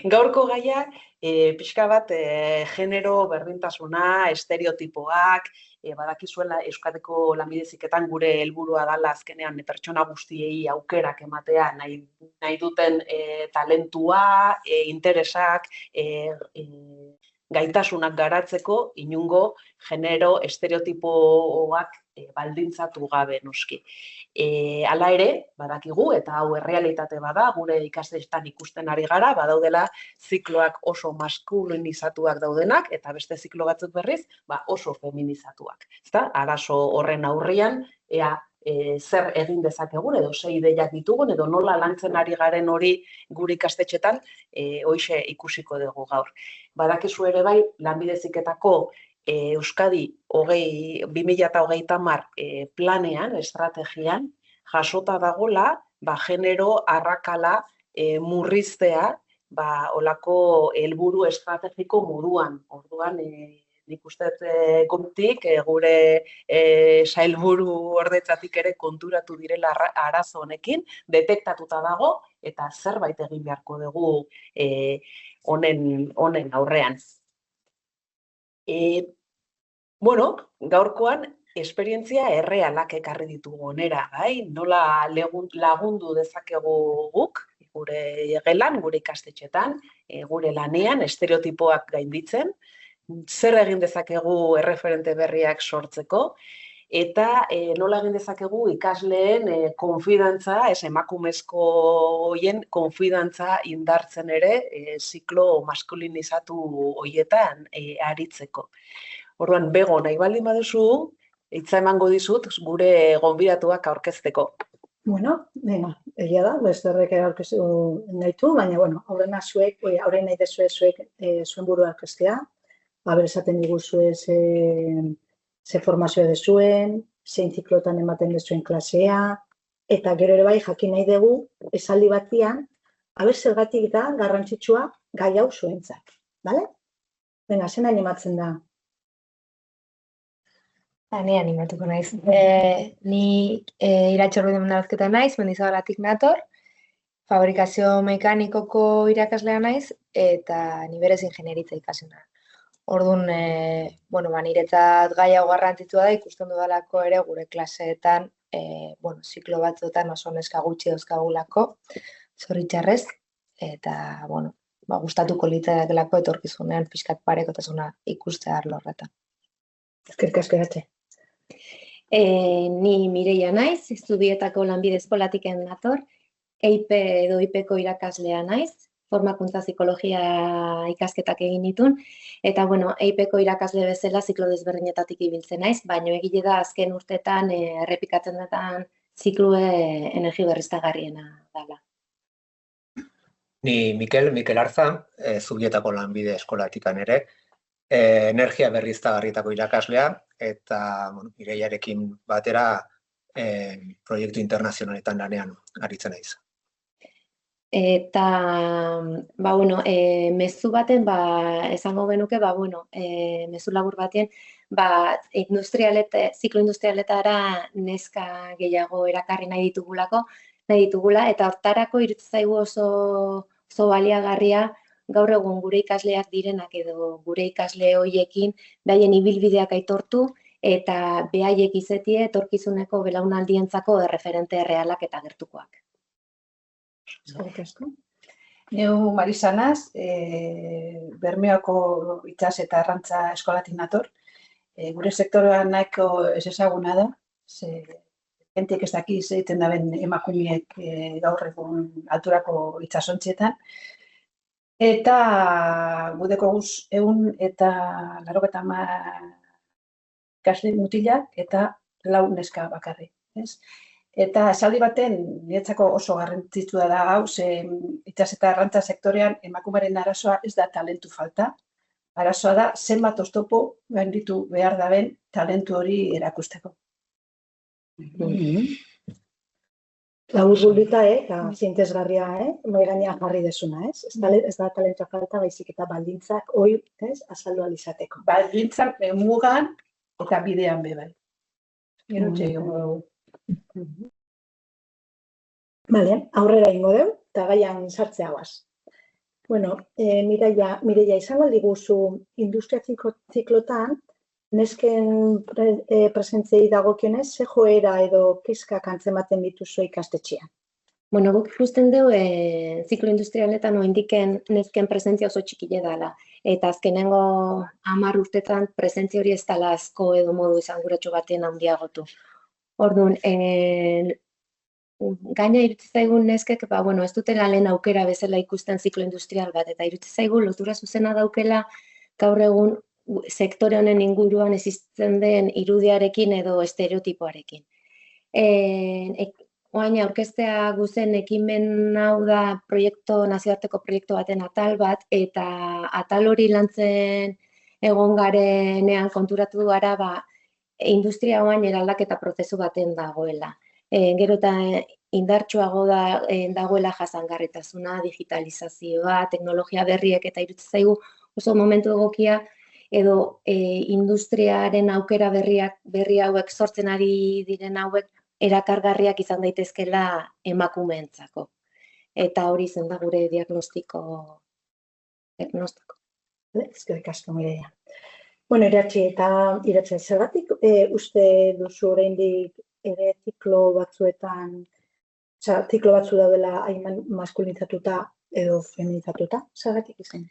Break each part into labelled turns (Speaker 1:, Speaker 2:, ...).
Speaker 1: Gaurko gaia, pixka bat genero berdintasuna, estereotipoak, badakizuela Euskadiko lanbide heziketan gure helburua dela azkenean pertsona guztiei aukerak ematea, nahi duten talentua, interesak, gaitasunak garatzeko inungo genero estereotipoak baldintzatu gabe noski. Hala ere, badakigu, eta hau errealitate bada, gure ikastetxetan ikusten ari gara, badaudela zikloak oso maskulinizatuak daudenak, eta beste ziklo batzuk berriz, oso feminizatuak. Arazo horren aurrian, ea zer egin dezakegun, edo ze ideiak ditugun, edo nola lantzen ari garen hori gure ikastetxetan, hoxe ikusiko dugu gaur. Badakizu ere bai, lanbide heziketako Euskadi 2030 planean, estrategian, jasota dagola, genero arrakala murriztea, olako helburu estrategiko moduan. Orduan, nik uste gomtik, gure sailburu ordetzatik ere konturatu direla arazo honekin, detektatuta dago, eta zerbait egin beharko dugu honen aurrean. Gaurkoan, esperientzia errealak ekarri ditugu onera, bai? Nola lagundu dezakegu guk, gure gelan, gure ikastetxetan, gure lanean, estereotipoak gainditzen, zer egin dezakegu erreferente berriak sortzeko, eta nola egin dezakegu ikasleen konfidantza, emakumezko horien konfidantza indartzen ere, ziklo maskulinizatu horietan aritzeko. Orduan, Bego, nahi baldin baduzu, hitza emango dizut gure gonbidatuak aurkezteko.
Speaker 2: Bueno, egia da, bezerrek aurkeztu nahitu, baina, aurrena zuek, aurren nahi dezuek zuen burua aurkeztea, esaten diguzue ze formazioa dezuen, zein ziklotan ematen dezuen klasea, eta gero ere bai jakin nahi dugu, esaldi batian, zergatik da garrantzitsua gai hau zuentzat, bale? Venga, zen animatzen da.
Speaker 3: Ni animatuko naiz. Ni Iratxe Ruiz naiz, Mendizabalatik nator, fabrikazio mekanikoko irakaslea naiz, eta ni berez ingenieritza ikasuna. Orduan, niretzat gai hau garrantzitsua da, ikusten dudalako ere gure klaseetan, ziklo batzuetan oso neska gutxi dauzkagulako, zoritxarrez, eta, gustatuko litzaidakelako etorkizunean pixkat parekotasuna ikustea arlo horretan.
Speaker 2: Eskerrik asko, Iratxe.
Speaker 4: Ni Mireia naiz, Zubietako lanbide eskolatik nator, EIP edo IPko irakaslea naiz, formakuntza psikologia ikasketak egin ditun, eta EIPko irakasle bezala ziklo desberdinetatik ibiltzen naiz, baina egile da azken urtetan errepikatzen duten ziklue energi berriztagarriena dela.
Speaker 5: Ni Mikel Arza, Zubietako lanbide eskolatikan ere, energia berriztagarrietako irakaslea, eta Mireiarekin batera proiektu internazionaletan lanean aritzen naiz.
Speaker 4: Eta, mezu baten, esango genuke, mezu labur baten, ziklo industrialetara neska gehiago erakarri nahi ditugula, eta hortarako iruditzen zaigu oso baliagarria gaur egun gure ikasleak direnak edo gure ikasle horiekin behaien ibilbideak aitortu eta behaiek izetie etorkizuneko belaunaldientzako erreferente errealak eta gertukoak.
Speaker 2: Eskerrik asko.
Speaker 6: Neu Marisa naz, Bermeoko itsas eta arrantza eskolatik nator. Gure sektorean nahiko ezezaguna da, jentik ez daki zeiten daben emakumeek gaur egun alturako itsasontzietan. Eta gudeko guz 190 ikasle mutilak eta 4 neska bakarrik. Eta esaldi baten, niretzako oso garrantzitsua da hau, itsas eta arrantza sektorean emakumeren arazoa ez da talentu falta. Arazoa da, zenbat oztopo gainditu behar daben talentu hori erakusteko.
Speaker 2: Laburbildita, eta zintezgarria, mai gainean jarri desuna, ez? Ez da talentua falta, baizik eta baldintzak hori, azaldu alizateko.
Speaker 6: Baldintzak mugan eta bidean bebai. Gero txegongo dugu.
Speaker 2: Bale, aurrera ingo dugu, eta gaian sartzea guaz. Bueno, Mireia, izango diguzu industria ziklotan, nesken presentziei dagokionez, ze joera edo kezkak antzematen dituzu ikastetxean?
Speaker 4: Bueno, guk ikusten dugu ziklo industrialetan oindiken nesken presentzia oso txikile dela. Eta azkenengo 10 urtetan presentzia hori ez dela asko edo modu esanguratsu batean handiagotu. Orduan, gaina iritsi zaigun neskek, ez dutela lehen aukera bezala ikusten ziklo industrial bat, eta iritsi zaigu lotura zuzena daukela gaur egun sektore honen inguruan existitzen den irudiarekin edo estereotipoarekin. Oain aurkeztea guzen ekimen hau da nazioarteko proiektu baten atal bat, eta atal hori lantzen egon garenean konturatu gara, industria oain eraldaketa prozesu baten dagoela. Gero eta indartsuago dagoela jasangarritasuna, digitalizazioa, teknologia berriek, eta iruditzen zaigu oso momentu egokia, edo industriaren aukera berri hauek sortzen ari diren hauek erakargarriak izan daitezkela emakumeentzako. Eta hori zen da gure diagnostiko.
Speaker 2: Eskerrik asko, Mireia. Bueno, Iratxe, zergatik uste duzu oraindik ere ziklo batzuetan, ziklo batzu daudela maskulinizatuta edo feminizatuta, zergatik izan?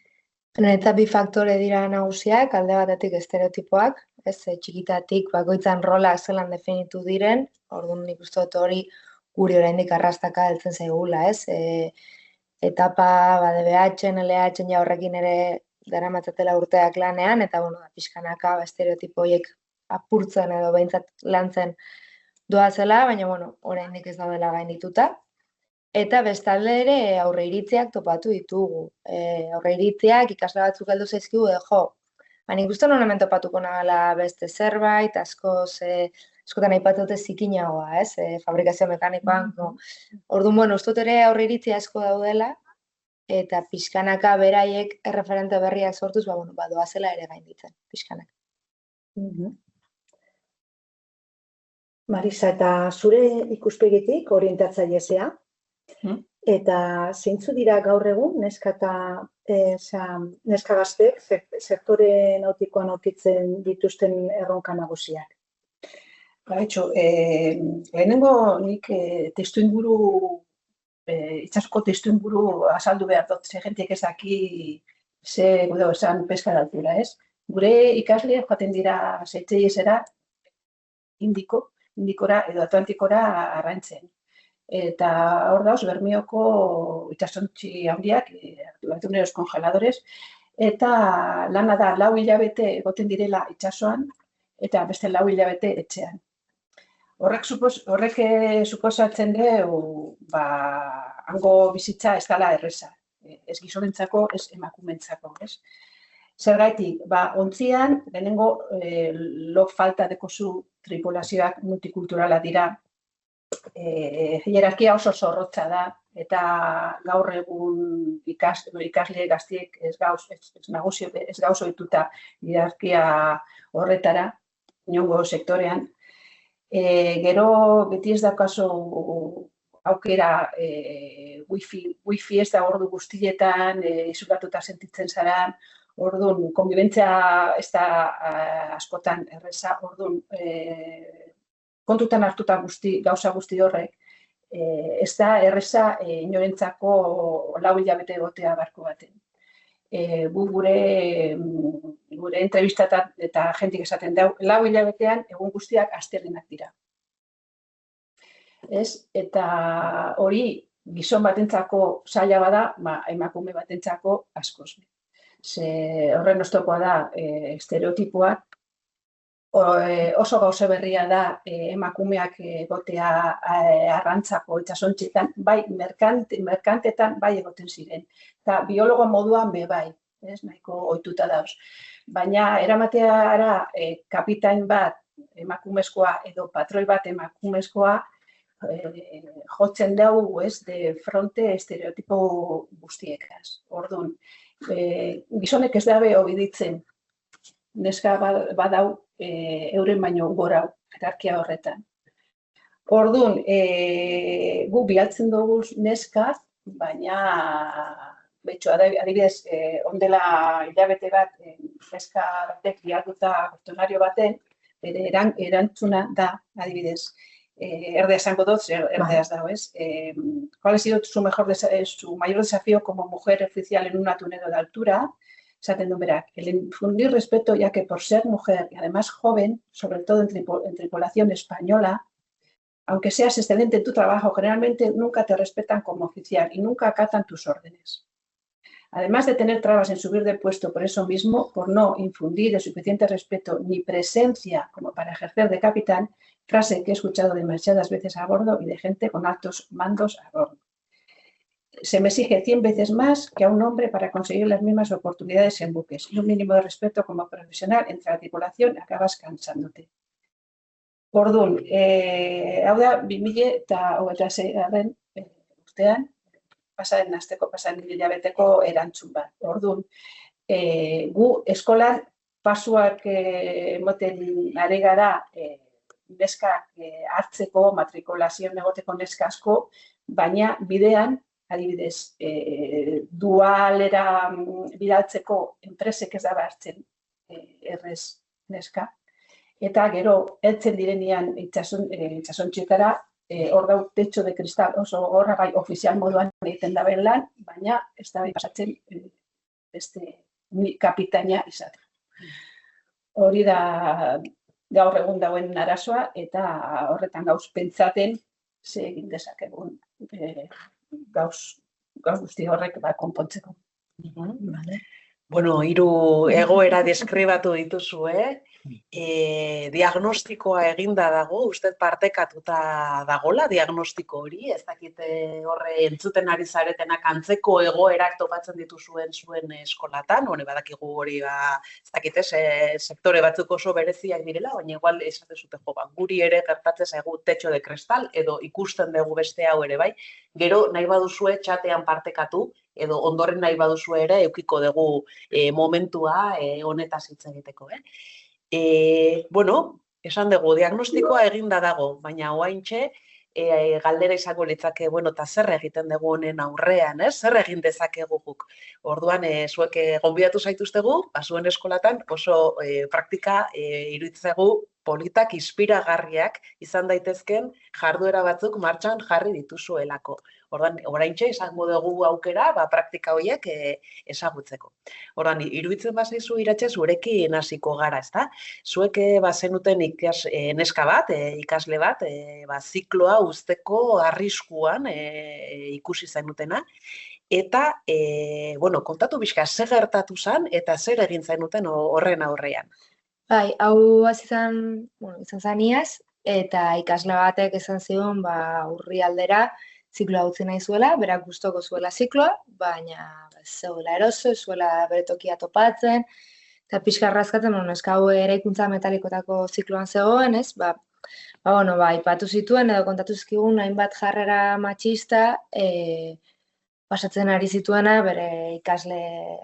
Speaker 3: Eta bi faktore dira nagusiak, alde batetik estereotipoak, txikitatik bakoitzan rolak zelan definitu diren, orduan nik uste dut hori guri oraindik arrastaka heltzen zaigula, etapa DBH-en, LH-en ja horrekin ere daramatzatela urteak lanean, eta pixkanaka estereotipo horiek apurtzen edo behintzat lantzen doazela, baina oraindik ez daudela gaindituta. Eta bestalde ere aurreiritziak topatu ditugu. Aurreiritziak ikasle batzuk heldu zaizkigu, nik uste non hemen topatuko nagala beste zerbait, askotan aipatzute zikinagoa, fabrikazio mekanikoan. Orduan, uste dut ere aurreiritzia asko daudela, eta pixkanaka beraiek erreferente berriak sortuz, doazela ere gainditzen, pixkanaka.
Speaker 2: Marisa, eta zure ikuspegitik orientatzailezea, eta zeintzu dira gaur egun neska gazteek sektore nautikoan aurkitzen dituzten erronka nagusiak?
Speaker 6: Lehenengo nik itsasoko testuinguru azaldu behar dut, ze jentik ez daki ze gudo esan peska altura, ez? Gure ikasleak joaten dira zeitzeiesera Indikora edo Atlantikora arraintzen. Eta hor dauz, Bermeoko itsasontzi handiak, atuneros kongeladores, eta lana da 4 hilabete egoten direla itsasoan, eta beste 4 hilabete etxean. Horrek suposatzen du, hango bizitza ez dela erreza. Ez gizonentzako, ez emakumentzako, ez? Zergaitik, ontzian, lehenengo lo falta dekozu tripulazioak multikulturala dira, hierarkia oso zorrotza da, eta gaur egun ikasle gaztiek ez gauz ohituta hierarkia horretara, inongo sektorean. Gero beti ez daukazu aukera wifi ez da ordu guztietan, isolatuta sentitzen zara, orduan konbibentzia ez da askotan erreza, orduan kontutan hartuta gauza guzti horrek, ez da erreza inorentzako 4 hilabete egotea barko baten. Gure entrevistatan eta jentik esaten dau, 4 hilabetean egun guztiak astelehenak dira. Eta hori gizon batentzako zaila bada, emakume batentzako askoz. Horren oztopoa da estereotipoak, oso gauza berria da emakumeak egotea arrantzako itsasontzitan, bai merkantetan bai egoten ziren. Eta biologo moduan bai, nahiko ohituta dauz. Baina eramateara kapitain bat emakumezkoa edo patroi bat emakumezkoa jotzen dugu de fronte estereotipo guztiekaz. Orduan, gizonek ez dabe obiditzen, neska badau euren baino gora hierarkia horretan. Orduan, gu bialtzen dugu neskaz, baina Betxo, adibidez, ondela hilabete bat, neska batek bialduta kuestionario baten, bere erantzuna da, adibidez, erdea esango dut, erdeaz dago, ez? ¿Cuál ha sido su mayor desafío como mujer oficial en una túnel de altura? Esaten du berak, el infundir respeto, ya que por ser mujer y además joven, sobre todo en tripulación española, aunque seas excelente en tu trabajo, generalmente nunca te respetan como oficial y nunca acatan tus órdenes. Además de tener trabas en subir de puesto por eso mismo, por no infundir el suficiente respeto ni presencia como para ejercer de capitán, frase que he escuchado demasiadas veces a bordo y de gente con altos mandos a bordo. Se me exige 100 veces más que a un hombre para conseguir las mismas oportunidades en buques y un mínimo de respeto como profesional entre la tripulación acabas cansándote. Orduan, hau da, 2026 urtean, pasaren asteko, pasaren hilabeteko erantzun bat. Orduan, gu eskolan pasuak emoten ari gara neskak hartzeko, matrikulazioan egoteko neska asko, baina bidean, adibidez, dualera bidaltzeko enpresek ez da hartzen errez neska. Eta gero, heltzen direnean itsasontzietara, hor dau techo de cristal oso gogorra, bai ofizial moduan egiten daben lan, baina ez da pasatzen beste kapitaina izaten. Hori da gaur egun dauen arazoa, eta horretan gauz pentsaten ze egin dezakegun gauz guzti horrek konpontzeko.
Speaker 1: Bueno, 3 egoera deskribatu dituzue, diagnostikoa eginda dago, uste partekatuta dagola diagnostiko hori, ez dakit horre entzuten ari zaretenak antzeko egoerak topatzen dituzuen zuen eskolatan, hone badakigu hori, ez dakit sektore batzuk oso bereziak direla, baina igual esate zute jo, guri ere gertatzen zaigu techo de kristal, edo ikusten dugu beste hau ere bai, gero nahi baduzue txatean partekatu, edo ondoren nahi baduzu ere eukiko dugu momentua honetaz hitz egiteko. Bueno, esan dugu, diagnostikoa eginda dago, baina oraintxe galdera izango litzake, bueno, eta zer egiten dugu honen aurrean, zer egin dezakegu guk. Orduan, zuek gonbidatu zaituztegu, zuen eskolatan oso praktika iruditzegu politak, inspiragarriak izan daitezken jarduera batzuk martxan jarri dituzuelako. Orduan, oraintxe izango dugu aukera, praktika horiek ezagutzeko. Orduan, iruditzen bazaizu Iratxe zurekin hasiko gara, ezta? Zuek bazenuten neska bat, ikasle bat, zikloa uzteko arriskuan ikusi zenutena, eta, bueno, kontatu bizka, zer gertatu zen eta zer egin zenuten horren aurrean.
Speaker 3: Bai, hau izan zen iaz, eta ikasle batek esan zion, urri aldera, zikloa utzi nahi zuela, berak gustoko zuela zikloa, baina zeuela eroso, zuela bere tokia topatzen, eta pixka arrazkatzen, neska hau eraikuntza metalikotako zikloan zegoen, ez? Ipatu zituen edo kontatu zizkigun hainbat jarrera matxista pasatzen ari zituena bere ikasle,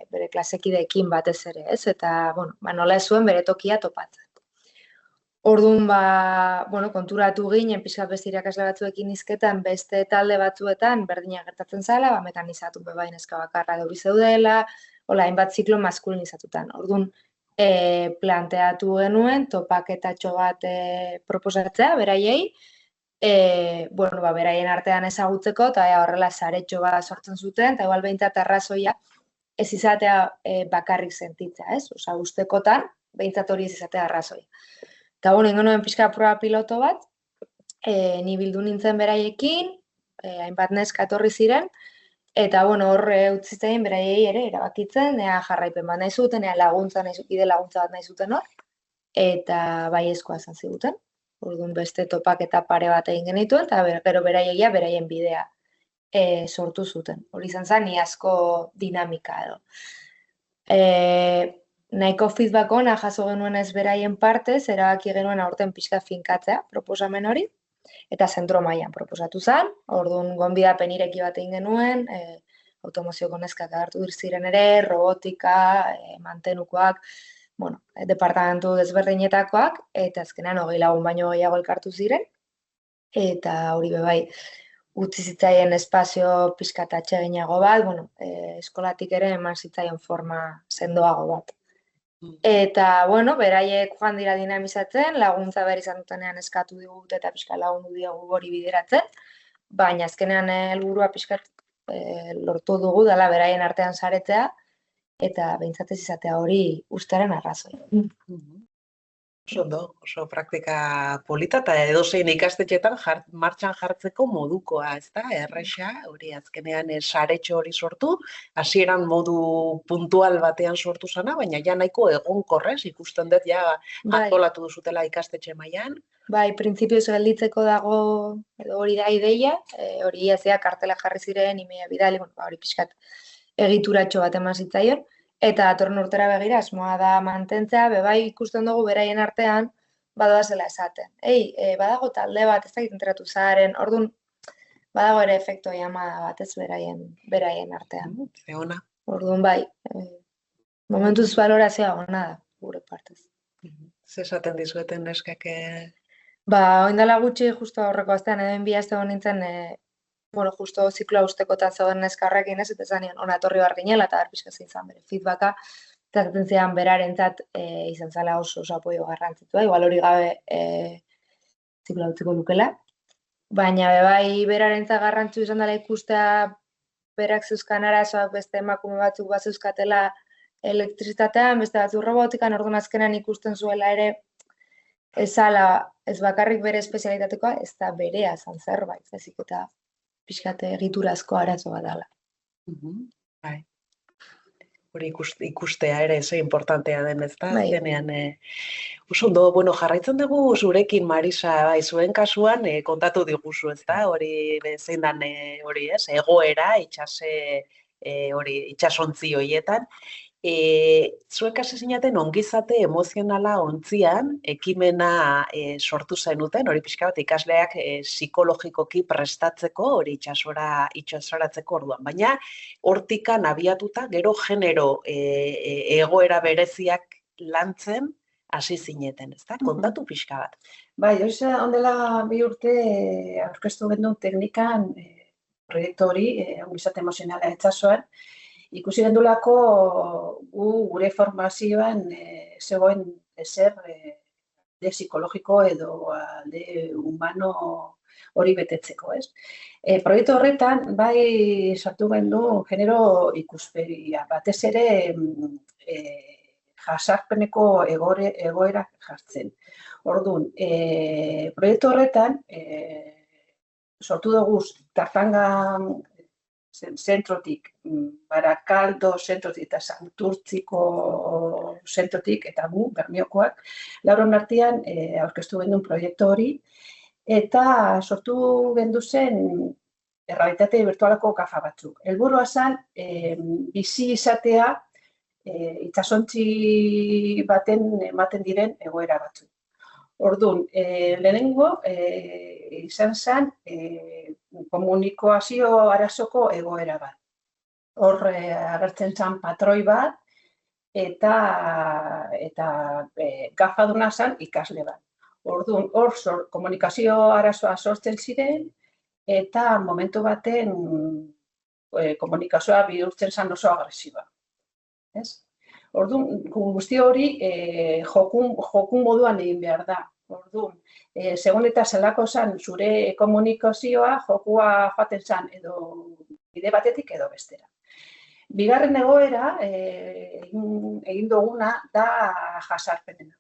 Speaker 3: bere klasekideekin batez ere, ez? Eta, nola ez zuen bere tokia topatzen. Orduan, konturatu ginen, pixka beste irakasle batzuekin hizketan, beste talde batzuetan, berdina gertatzen zela, mekanizatu bebain neska bakarra edo zeudela, hainbat ziklo maskulinizatutan. Orduan, planteatu genuen, topaketatxo bat proposatzea, beraiei, beraien artean ezagutzeko, eta horrela saretxo bat sortzen zuten, eta igual behintzat arrazoia ez izatea bakarrik sentitzea, ez? Osa, ustekotan, behintzat hori ez izatea arrazoia. Eta ingo nuen pixka proba piloto bat, ni bildu nintzen beraiekin, hainbat neska etorri ziren, eta horre utzitzen beraiei ere erabakitzen, jarraipen bat nahi zuten, ide laguntza bat nahi zuten hor, eta baiezkoa esan ziguten. Orduan beste topaketa pare bat egin genituen, eta gero beraiegia beraien bidea sortu zuten. Hori izan zen, iazko dinamika edo. Nahiko feedback ona jaso genuen ez beraien partez, erabaki genuen aurten pixka finkatzea proposamen hori, eta zentro mailan proposatu zen. Orduan gonbidapen ireki bat egin genuen, automozioko neskak agertu ziren ere, robotika, mantenukoak, departamentu desberdinetakoak, eta azkenean 20 lagun baino gehiago elkartu ziren, eta hori bebai utzi zitzaien espazio pixkat atseginago bat, bueno, eskolatik ere eman zitzaien forma sendoago bat. Eta, bueno, beraiek joan dira dinamizatzen, laguntza behar izan dutenean eskatu digut eta pixka lagundu diogu hori bideratzen, baina azkenean helburua pixkat lortu dugu dela beraien artean saretzea, eta behintzat ez izatea hori ustaren arrazoi.
Speaker 1: Oso praktika polita eta edozein ikastetxetan martxan jartzeko modukoa, ezta? Erresa, hori azkenean saretxo hori sortu, hasieran modu puntual batean sortu zana, baina ja nahiko egonkorrez, ikusten dut ja antolatu duzutela ikastetxe mailan.
Speaker 3: Bai, printzipioz gelditzeko dago, edo hori da ideia, hori azea kartela jarri ziren, emaila bidali, hori pixkat egituratxo bat eman zitzaion, eta datorren urtera begira asmoa da mantentzea, bai ikusten dugu beraien artean badoazela esaten. Badago talde bat, ez dakit enteratu zaren, orduan badago ere efektu llamada bat ez beraien artean.
Speaker 1: Zeona.
Speaker 3: Orduan bai, momentuz balorazioa ona da, gure partez.
Speaker 1: Zer esaten dizueten neskak?
Speaker 3: Oindala gutxi, justo horreko astean, edo bi aste nintzen, justo zikloa ustekotan zeuden neskarrekin ez, eta zanian ona etorri behar ginela, eta pixka izan bere feedbacka, eta zaten zidan berarentzat izan zala oso apoio garrantzitua, igual hori gabe zikloa utziko lukela. Baina bai berarentzat garrantzu izan dela ikustea berak zeuzkan arazoak beste emakume batzuk bat zeuzkatela elektrizitatean, beste batzuk robotikan, orduan azkenan ikusten zuela ere ez bakarrik bere espezialitatekoa, ez da berea zan zerbait, ezik eta pixkate egiturazko arazo bat dela.
Speaker 1: Bai. Hori ikustea ere ze importantea den, ezta? Azkenean, ondo, jarraitzen dugu zurekin, Marisa, bai, zuen kasuan kontatu diguzu, ezta? Hori zein dan hori, ez? Egoera, itxasontzi horietan. Zuek hasi zinaten ongizate emozionala ontzian, ekimena sortu zenuten, hori pixka bat ikasleak psikologikoki prestatzeko, hori itxasoratzeko orduan. Baina hortikan abiatuta, gero genero egoera bereziak lantzen hasi zineten, ezta? Kontatu pixka bat.
Speaker 6: Bai, hori ondela 2 urte aurkeztu genuen teknikan proiektu hori, ongizate emozionala itxasoan, ikusi gendulako gure formazioan zegoen ezer alde psikologiko edo alde humano hori betetzeko, ez? Proiektu horretan, bai sartu gendu genero ikuspegia, batez ere jasarpeneko egoera jartzen. Orduan, proiektu horretan sortu dugu Tartanga zentrotik, Barakaldo zentrotik eta Santurtziko zentrotik eta gu, Bermiokoak, lauron artean aurkeztu genuen proiektu hori, eta sortu gendu zen errealitate virtualako gafa batzuk. Helburua zen, bizi izatea itxasontzi baten ematen diren egoera batzuk. Orduan, lehenengo izan zen komunikazio arazoko egoera bat. Hor agertzen zen patroi bat eta gafaduna zen ikasle bat. Orduan, hor komunikazio arazoa sortzen ziren eta momentu baten komunikazioa bihurtzen zen oso agresiba. Orduan, guzti hori jokun moduan egin behar da. Orduan, segun eta zelako zen zure komunikazioa, jokua joaten zen edo bide batetik edo bestera. Bigarren egoera egin duguna da jasarpenena.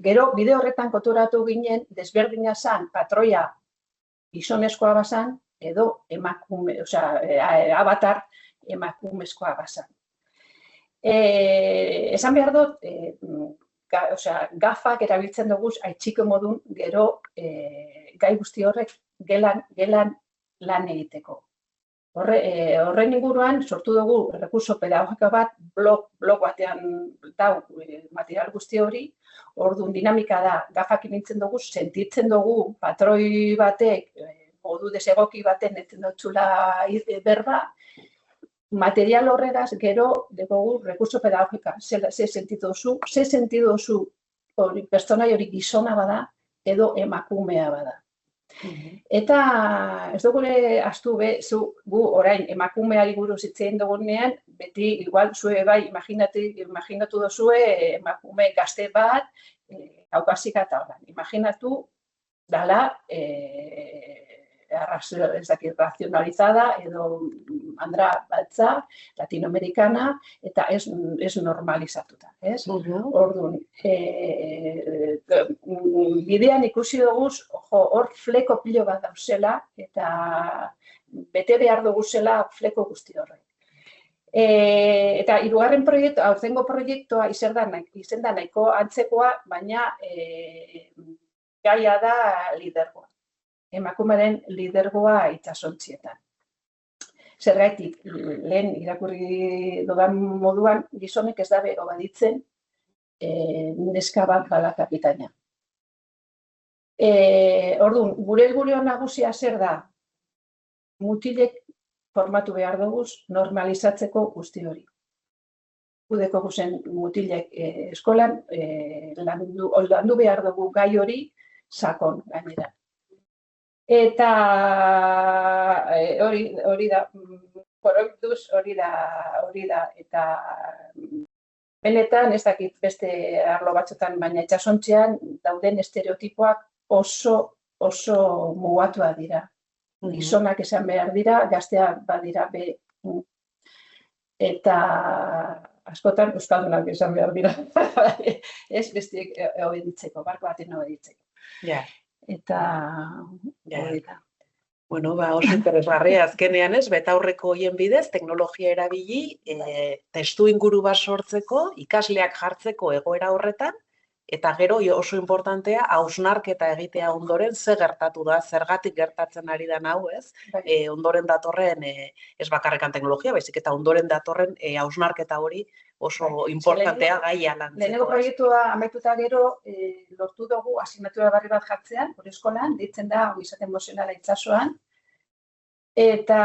Speaker 6: Gero, bide horretan konturatu ginen, desberdina zen patroia gizonezkoa bazan edo emakume, avatar emakumezkoa bazan. Esan behar dut, gafak erabiltzen dugu aitxiko modun gero gai guzti horrek gelan lan egiteko. Horren inguruan sortu dugu rekurso pedagogiko bat, blog batean dau material guzti hori, orduan dinamika da, gafak imintzen dugu, sentitzen dugu patroi batek, modu desegoki baten eten dutzula berba, material horregaz gero dugu rekurso pedagogika, ze sentitu duzu hori pertsona hori gizona bada edo emakumea bada. Eta ez dugure astu gu orain emakumeari buruz hitz egin dugunean, beti igual zue bai imaginatu duzue emakume gazte bat, kaukasika eta horren. Imaginatu dala razionalizada edo andra batza, latinoamerikana, eta ez normalizatuta. Orduan, bidean ikusi dugu, hor fleko pilo bat dauzela, eta bete behar dugu zela fleko guzti horrek. Eta hirugarren proiektua, aurtengo proiektua izen da nahiko antzekoa, baina gaia da lidergoa. Emakumeren lidergoa itsasontzietan. Zergatik, lehen irakurri dudan moduan, gizonek ez dabe obaditzen neska bat bala kapitaina. Orduan, gure helburu nagusia zer da? Mutilek formatu behar dugu normalizatzeko guzti hori. Gudeko guzen mutilek eskolan landu behar dugu gai hori sakon gainera. Eta hori da, koroituz hori da, eta benetan ez dakit beste arlo batzutan, baina itsasontzean dauden estereotipoak oso mugatuak dira. Gizonak esan behar dira, gazteak badira be. Eta askotan euskaldunak esan behar dira. Ez bestiek obeditzeko, barko baten obeditzeko. Eta hori da.
Speaker 1: Bueno, oso interesgarria azkenean ez, betaurreko hoien bidez, teknologia erabili, testu inguru bat sortzeko, ikasleak jartzeko egoera horretan, eta gero oso importantea, hausnarketa egitea ondoren ze gertatu da, zergatik gertatzen ari da hau, ez? Ondoren datorren, ez bakarrekan teknologia, baizik eta ondoren datorren hausnarketa hori oso importantea gaia lantzeko.
Speaker 6: Lehenengo proiektua amaituta gero, lortu dugu asignatura berri bat jartzean, gure eskolan, deitzen da ongizate emozionala itsasoan, eta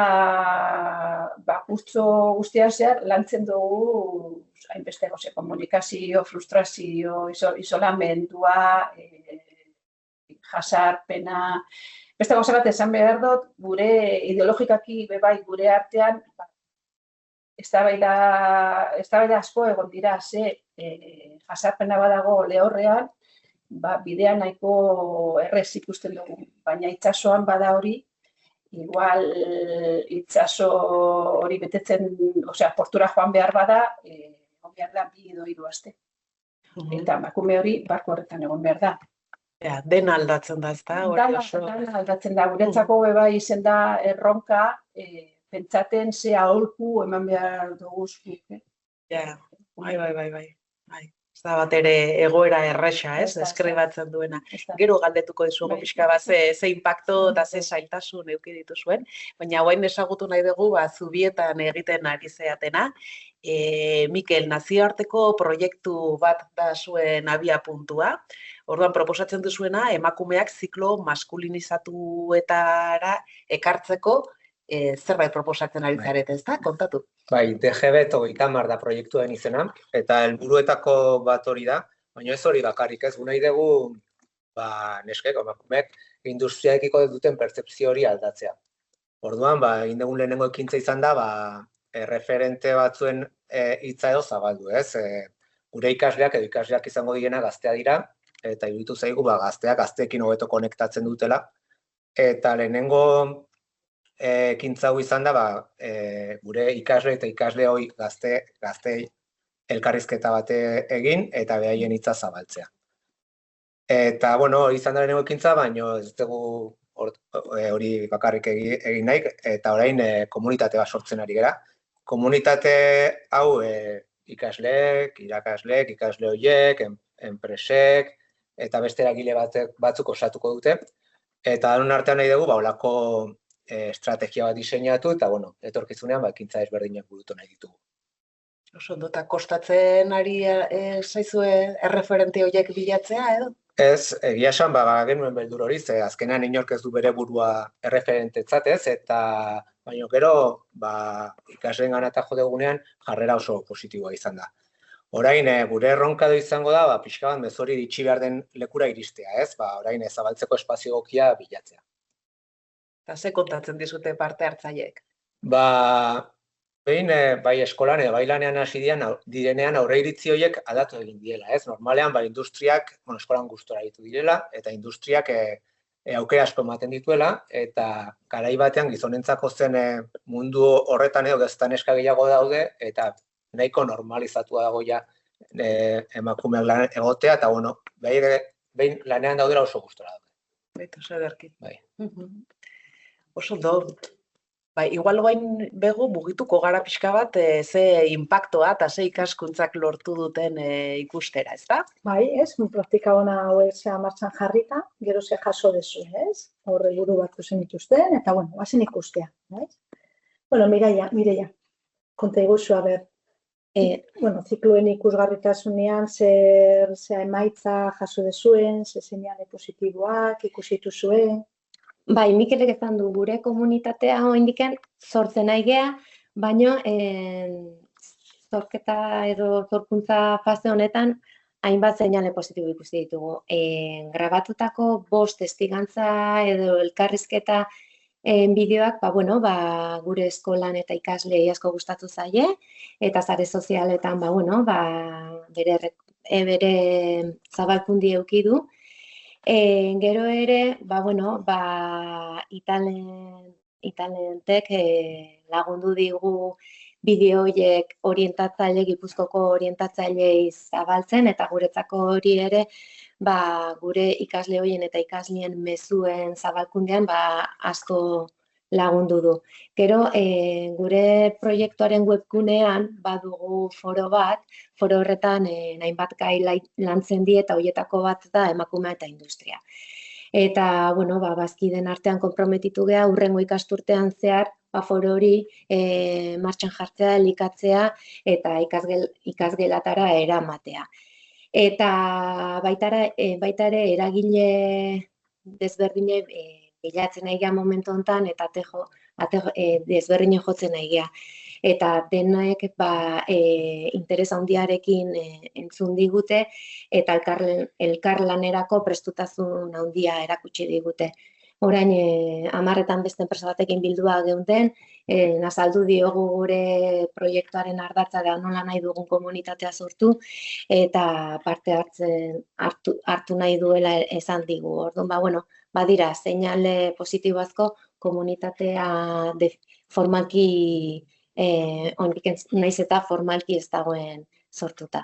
Speaker 6: kurtso guztian zehar lantzen dugu hainbeste goze, komunikazio, frustrazio, isolamendua, jasarpena. Beste gauza bat esan behar dut, gure ideologikaki bebai gure artean, eztabaida asko egon dira, jasarpena badago lehorrean, bidean nahiko errez ikusten dugu, baina itsasoan bada hori, igual itsaso hori betetzen, portura joan behar bada, egon behar da 2 edo 3 aste. Eta emakume hori barko horretan egon behar da.
Speaker 1: Dena aldatzen da, ez da?
Speaker 6: Dena aldatzen da, guretzako beba izen da erronka, pentsaten ze aholku eman behar dugu zuk.
Speaker 1: Bai. Ez da bat ere egoera erresa, ez? Deskribatzen duena. Gero galdetuko dizugu pixka bat ze impacto eta ze zailtasun eduki dituzuen, baina hain ezagutu nahi dugu Zubietan egiten ari zeatena. Mikel, nazioarteko proiektu bat da zuen abiapuntua. Orduan proposatzen duzuena emakumeak ziklo maskulinizatuetara ekartzeko zerbait proposatzen ari zarete, ez da? Kontatu.
Speaker 5: Bai, DGB 30 da proiektuen izena, eta helburuetako bat hori da, baina ez hori bakarrik ez, nahi dugu neskek, emakumeek, industriaekiko duten pertzepzio hori aldatzea. Orduan, egin dugun lehenengo ekintza izan da, referente batzuen hitza edo zabaldu, ez? Gure ikasleak edo ikasleak izango direna gaztea dira, eta iruditu zaigu gazteekin hobeto konektatzen dutela, eta lehenengo ekintza hau izan da, gure ikasle eta ikasle hoi gaztei elkarrizketa bate egin eta behaien hitza zabaltzea. Eta, hori izan da lehenengo ekintza, baina ez dugu hori bakarrik egin nahi, eta orain komunitate bat sortzen ari gara. Komunitate hau ikasleek, irakasleek, ikasle horiek, enpresek, eta beste eragile batzuk osatuko dute. Eta danon artean nahi dugu, holako estrategia bat diseinatu, eta, etorkizunean, ekintza ezberdinak burutu nahi ditugu.
Speaker 1: Oso, eta kostatzen ari zaizue erreferente horiek bilatzea, edo?
Speaker 5: Ez, egia esan, genuen beldur hori, azkenean inork ez du bere burua erreferentetzat ez, eta baina gero, ikasleen ganata jo dugunean, jarrera oso positiboa izan da. Orain, gure erronka izango da, pixka bat mezori ditxi behar den lekura iristea, ez? Orain, zabaltzeko espazio egokia bilatzea.
Speaker 1: Eta ze kontatzen dizute parte hartzaileek?
Speaker 5: Behin, bai eskolan edo bai lanean hasi direnean aurreiritzi horiek aldatu egin diela, ez? Normalean, industriak, eskolan gustora ditu direla, eta industriak aukera asko ematen dituela, eta garai batean gizonentzako zen mundu horretan edo gaztan eska gehiago daude, eta nahiko normalizatua dago ja emakumeak lan egotea, eta behin lanean daudela oso gustora daude.
Speaker 1: Baita, oso ederki.
Speaker 5: Bai.
Speaker 1: Oso ondo. Bai, igual guain bego mugituko gara pixka bat ze inpaktoa eta ze ikaskuntzak lortu duten ikustera, ezta?
Speaker 2: Bai, praktika ona hauek martxan jarrita, gero ze jaso dezu, ez? Horre buru bat zen ituzten, eta bazen ikustea, ez? Mireia, konta iguzu, zikloen ikusgarritasunean ze emaitza jaso dezuen, ze seinale positiboak ikusitu zuen.
Speaker 4: Bai, Mikelek ezan du gure komunitatea oraindiken sortzen nahi gea, baina zorketa edo zorkuntza fase honetan hainbat seinale positibo ikusi ditugu. Grabatutako 5 testigantza edo elkarrizketa bideoak, gure eskolan eta ikasleei asko gustatu zaie, eta sare sozialetan, bere zabalkundi eduki du. Gero ere, Italentek lagundu digu bideo horiek Gipuzkoko orientatzailei zabaltzen, eta guretzako hori ere, gure ikasle horien eta ikaslien mezuen zabalkundean asko lagundu du. Gero, gure proiektuaren webgunean badugu foro bat, foro horretan hainbat gai lantzen die eta horietako bat da emakumea eta industria. Eta, bazkideen artean konprometitu gea, hurrengo ikasturtean zehar, foro hori martxan jartzea, elikatzea eta ikasgelatara eramatea. Eta baita ere eragile desberdine bilatzen nahi gea momentu honetan, eta desberdine jotzen nahi gea. Eta denek interes handiarekin entzun digute, eta elkarlanerako prestutasun handia erakutsi digute. Orain, 10 beste enpresa batekin bildua geunden, azaldu diogu gure proiektuaren ardatza da nola nahi dugun komunitatea sortu, eta parte hartu nahi duela esan digu. Orduan, badira, seinale positibazko komunitatea formalki, naiz eta formalki ez dagoen sortuta.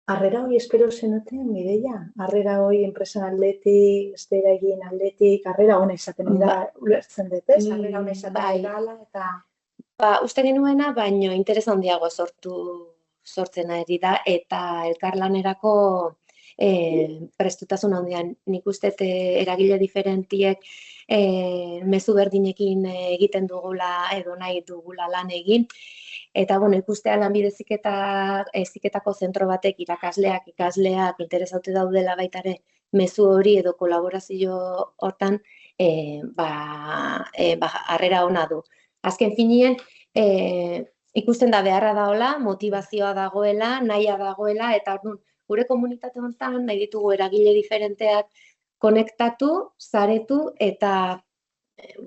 Speaker 2: Harrera hori espero zenuten, Mireia? Harrera hori enpresan aldetik, egin aldetik, harrera hona izaten da ulertzen dut, ez? Harrera hona izaten dela eta...
Speaker 4: Uste genuena, baino interes handiago sortzen ari da, eta elkarlanerako prestutasun handian. Nik uste eragile diferentiek mezu berdinekin egiten dugula edo nahi dugula lan egin. Eta, ikustea lanbide heziketako zentro batek irakasleak, ikasleak interesaute daudela baita ere mezu hori edo kolaborazio hortan harrera ona du. Azken finean, ikusten da beharra dagoela, motivazioa dagoela, nahia dagoela, eta gure komunitate honetan nahi ditugu eragile diferenteak konektatu, saretu eta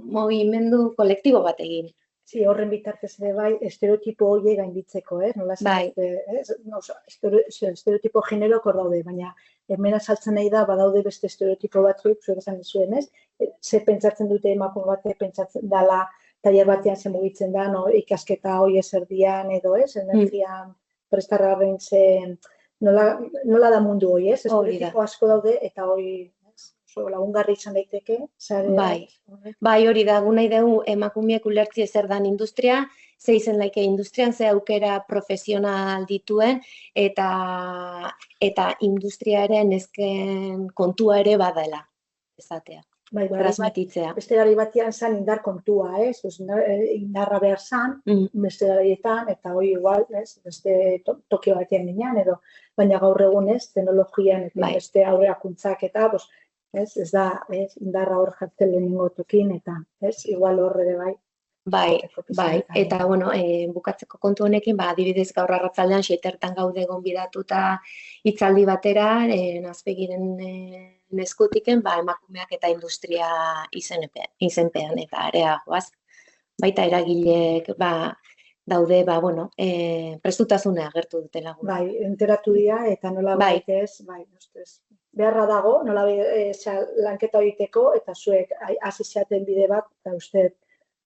Speaker 4: mugimendu kolektibo bat egin.
Speaker 2: Horren bitartez ere bai, estereotipo horiek gainditzeko, nola estereotipo generok hor daude, baina hemen azaltzen nahi da, badaude beste estereotipo batzuk, zuek esan dizuen, ze pentsatzen dute emakume batek pentsatzen dela, tailer batean ze mugitzen da, ikasketa hori ezerdian edo, energian prestarraren nola da mundu hori, estereotipo asko daude, eta hori lagungarri izan daiteke.
Speaker 4: Bai, hori da, gu nahi dugu emakumeak ulertzi zer dan industria, ze izen laike industrian, ze aukera profesional dituen, eta industriaren ezken kontua ere badela, ezatea. Transmititzea.
Speaker 2: Beste gari batean zan indar kontua, indarra behar zan, beste garietan, eta hori igual, beste tokio batean ginean, edo, baina gaur egun teknologian, eta beste aurreakuntzak eta, ez da, indarra hor jartzen lehenengo tokin, eta, igual hor ere bai.
Speaker 4: Bai, eta, bukatzeko kontu honekin, adibidez gaur arratzaldean xeitertan gaude gonbidatuta hitzaldi batera, Azpegiren eskutiken emakumeak eta industria izenpean eta areagoaz. Baita eragileek daude, prestutasuna agertu dutela gure.
Speaker 2: Bai, enteratu dira eta nola baitez, ustez. Beharra dago, nola lanketa egiteko eta zuek hasi zaten bide bat, eta uste,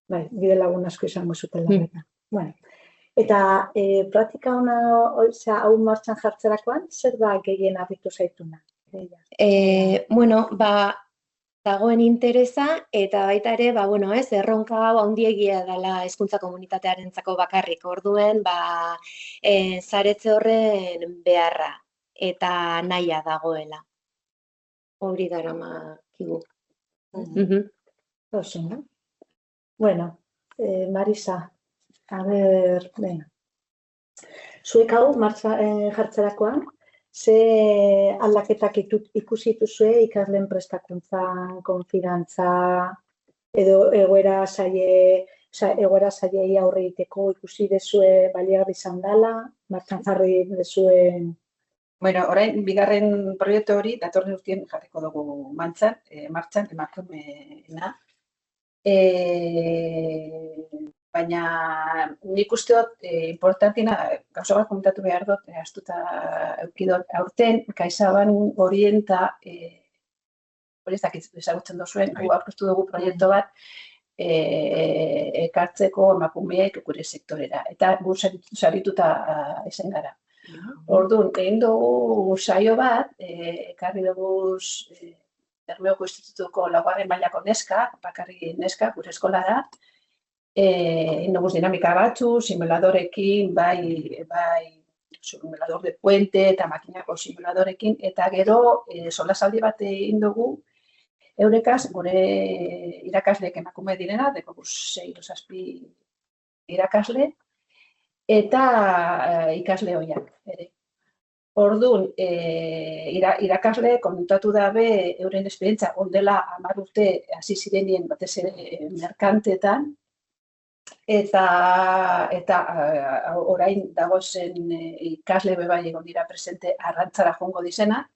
Speaker 2: bide lagun asko izango zuten lanetan. Bueno, eta praktika hona, hau martxan jartzerakoan, zer da gehien harritu zaituna?
Speaker 4: Dagoen interesa eta baita ere, erronka hau handiegia dela hezkuntza komunitatearentzako bakarrik. Orduen, saretze horren beharra eta nahia dagoela. Hori daramakigu.
Speaker 2: Bueno, Marisa, zuek hau martxan jartzerakoan, ze aldaketak ikusi dituzue ikasleen prestakuntzan, konfidantza, edo egoera zailei aurre egiteko ikusi dezue baliagarri izan dela, martxan jarri dezuen?
Speaker 6: Bueno, orain, bigarren proiektu hori, datorren urtien jarriko dugu martxan emakumeena. Baina nik uste dut importantina, gauza bat komentatu behar dut, astuta eukidot, aurten, Kaizaban orienta, hori ez dakit ezagutzen duzuen, aurkeztu dugu proiektu bat, ekartzeko emakumeek gure sektorera, eta gu sarituta izan gara. Orduan, egin dugu saio bat, ekarri dugu Bermeoko Institutuko laugarren mailako neska, bakarrik neska, gure eskolara, dugu dinamika batzu, simuladorekin, simulador de puente eta makinako simuladorekin, eta gero solasaldi bat egin dugu, eurekaz, gure irakasleek emakume direna, deko 6-7 irakasle, eta ikasle hoiak ere. Orduan, irakasle kontatu dabe euren esperientzia ondela 10 urte hasi zirenien batez ere merkantetan, eta orain dagozen ikasle bebai egon dira presente arrantzara joango dizena.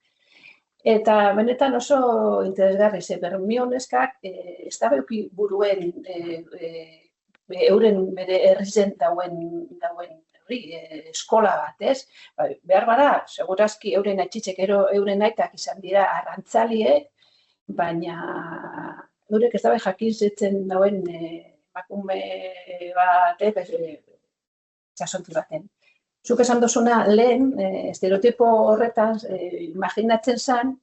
Speaker 6: Eta benetan oso interesgarri, Bermeo neskak ez da beuki buruen euren bere herrizen dauen eskola bat, ez? Behar bada, segurazki euren atxitzek euren aitak izan dira arrantzaliek, baina eurek ez dabe jakin zetzen dauen emakume batek txasontu baten. Zuk esan duzuna lehen, estereotipo horretan, imaginatzen zen,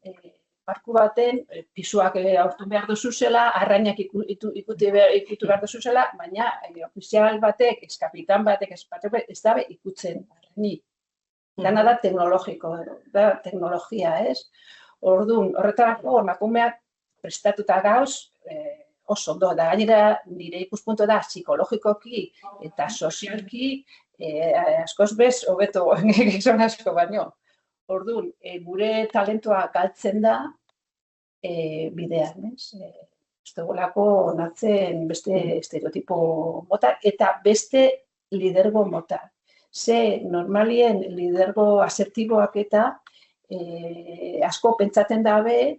Speaker 6: barku baten, pisuak aurtu behar duzu zela, arrainak ikutu behar duzu zela, baina ofizial batek, eskapitan batek, ez dabe ikutzen arrainik. Dana da teknologia, ez? Orduan, horretarako, emakumeak prestatuta gauz, oso ondo, da gainera nire ikuspuntu da psikologikoki eta sozialki askoz bez, hobeto gizon asko baino. Orduan, gure talentua galtzen da bidean, ez? Ez dugulako onartzen beste estereotipo mota eta beste lidergo mota. Ze normalien lidergo asertiboak eta asko pentsatzen dabe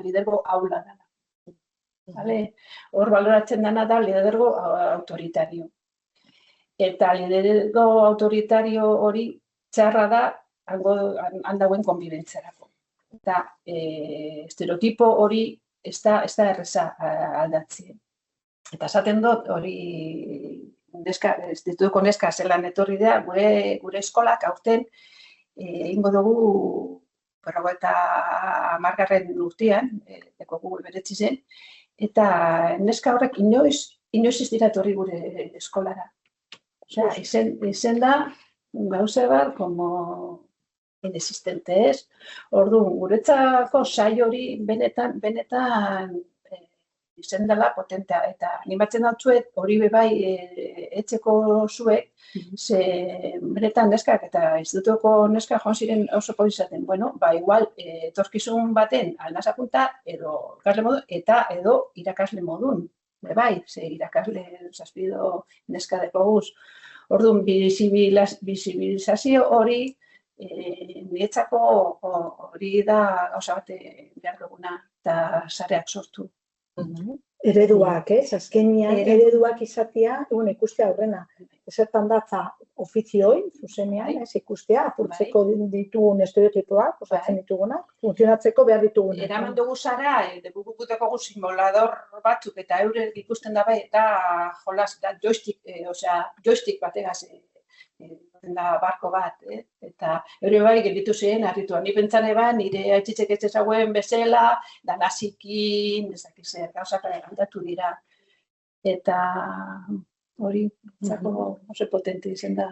Speaker 6: lidergo aula dela. Hor baloratzen dena da lidergo autoritario. Eta lidergo autoritario hori txarra da handauen konbibentziarako. Eta estereotipo hori ez da erreza aldatzen. Eta esaten dut, hori institutuko neska zelan etorri da, gure eskolak aurten egingo dugu 50. urtean, deko Google beretzi zen, eta neska horrek inoiz ez dira etorri gure eskolara. Izen da, gauza bat, como inexistente ez. Orduan, guretzako saio hori benetan izen dela potentea. Eta animatzen dutzuet, hori bebai etxeko zuek, ze benetan neskak eta institutuko neskak joan ziren osoko izaten. Bueno, igual, etorkizun baten aldazapunta, edo ikasle modu, eta edo irakasle modun. Bebai, ze irakasle zazpido neska dekoguz. Orduan, bizibilizazio hori Niretzako hori da gauza bat behar duguna eta sareak sortu.
Speaker 2: Ereduak, azkenean ereduak izatea, ikustea aurrena. Ezertan datza ofizioi, zuzenean, ikustea, apurtzeko ditugun estereotipoak, osatzen ditugunak, funtzionatzeko behar ditugunak.
Speaker 6: Eraman dugu zara, debukuteko gu simulador batzuk eta eurek ikusten dabe eta jolas, joystick bategaz da barko bat, eta eure bai gelditu ziren harritua. Ni pentsane ba, nire aitzitxek ez ezauen bezala, danasikin, ezakit zer, gauzak aldatu dira. Eta hori, oso potente izan da.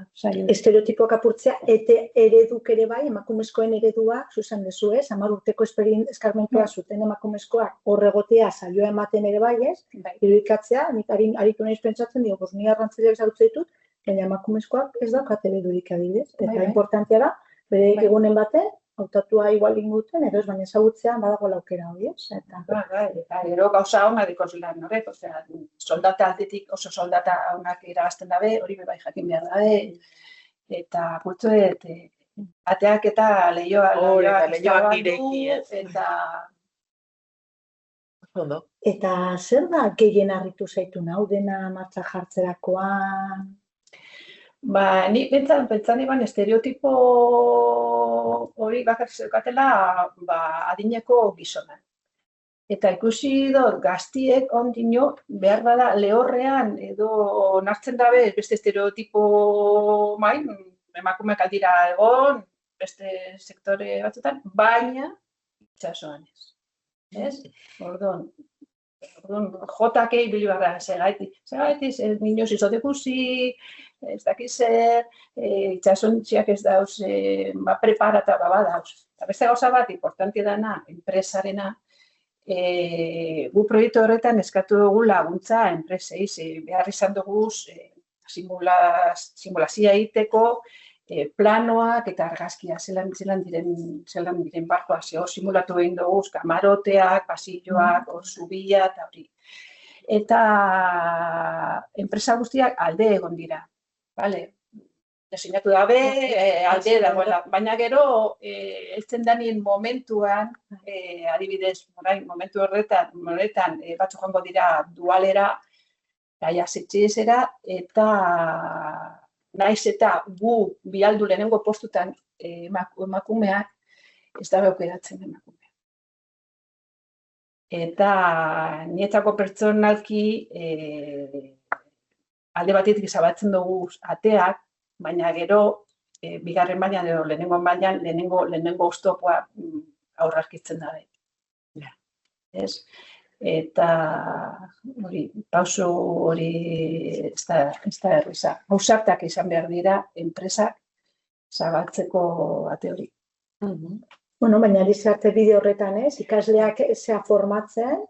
Speaker 2: Estereotipoak apurtzea, eta ereduk ere bai, emakumezkoen ereduak, zuzan dezu ez, 10 urteko eskarmentua zuten emakumezkoak horregotea saioa ematen ere bai ez, irudikatzea, nik aritu nahiz pentsatzen dio, ni arrantzaileak zautzen ditut, baina emakumezkoak ez daukat eredurik adibidez. Eta importantea da, bere egunen baten, hautatua igual inguten, edo ez baina ezagutzea badago laukera hori, ez?
Speaker 6: Eta gero gauza hona dikozulan horrek, soldata aldetik oso soldata honak irabazten dabe, hori bai jakin behar dabe, eta putzu bateak eta lehioak ireki,
Speaker 2: eta zer da gehien harritu zaitu hau dena martxa jartzerakoan?
Speaker 6: Ni pentsan iban estereotipo hori bakarrik zeukatela adineko gizona. Eta ikusi dut gaztiek ondino behar bada lehorrean edo onartzen dabe beste estereotipo main, emakumeak aldira egon, beste sektore batzutan, baina itxasoan ez. Orduan, jotakei bilibarra, segaitik, niños izotekusi, ez dakiz zer, itxasontziak ez dauz, preparata badauz. Eta beste gauza bat, importanti dana, enpresarena, gu proiektu horretan eskatu dugu laguntza enpresei, behar izan dugu simulazioa egiteko, planoak eta argazkia zelan diren barkoak, simulatu egin dugu, kamaroteak, pasilloak, zubia eta hori. Eta enpresa guztiak alde egon dira. Designatu dabe, alde dagoela, baina gero, eltzen danien momentuan, adibidez, momentu horretan, batzu joango dira dualera, gaia zetxezera, eta naiz eta gu bialdu lehenengo postutan emakumeak, ez da aukeratzen emakumeak. Eta niretzako pertsonalki alde batetik zabatzen dugu ateak, baina gero bigarren mailan edo lehenengo mailan lehenengo oztopoa aurrarkitzen dabe. Eta hori, pauso hori ez da erriza. Ausartak izan behar dira enpresak zabaltzeko ate hori.
Speaker 2: Baina arte bide horretan ez, ikasleak zea formatzen,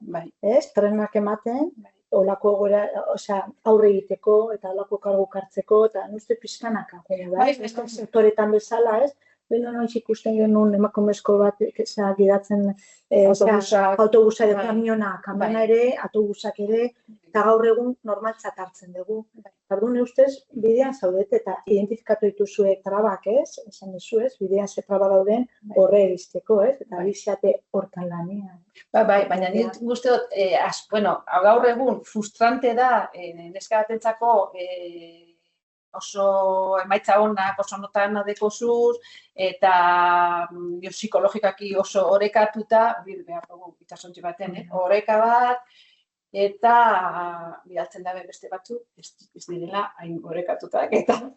Speaker 2: trenak ematen, olako aurre egiteko eta olako kargu kartzeko, eta uste pizkanaka. Beste sektoretan bezala ez, beno noiz ikusten genuen emakumezko bat gidatzen autobusa edo kamiona ere, autobusak ere, eta gaur egun normaltzat hartzen dugu. Orduan ustez, bidean zaudete eta identifikatu dituzue trabak ez, esan dizu ez, bidean ze traba dauden horre egizteko ez, eta biziate hortan lanean.
Speaker 6: Baina nire guzti dut, gaur egun frustrante da, neska batentzako oso emaitza honak, oso notan adekozuz, eta psikologikaki oso orekatuta, behar dugu itasontzi baten, oreka bat, eta bidaltzen dabe beste batzuk, ez direla hain orekatutak, eta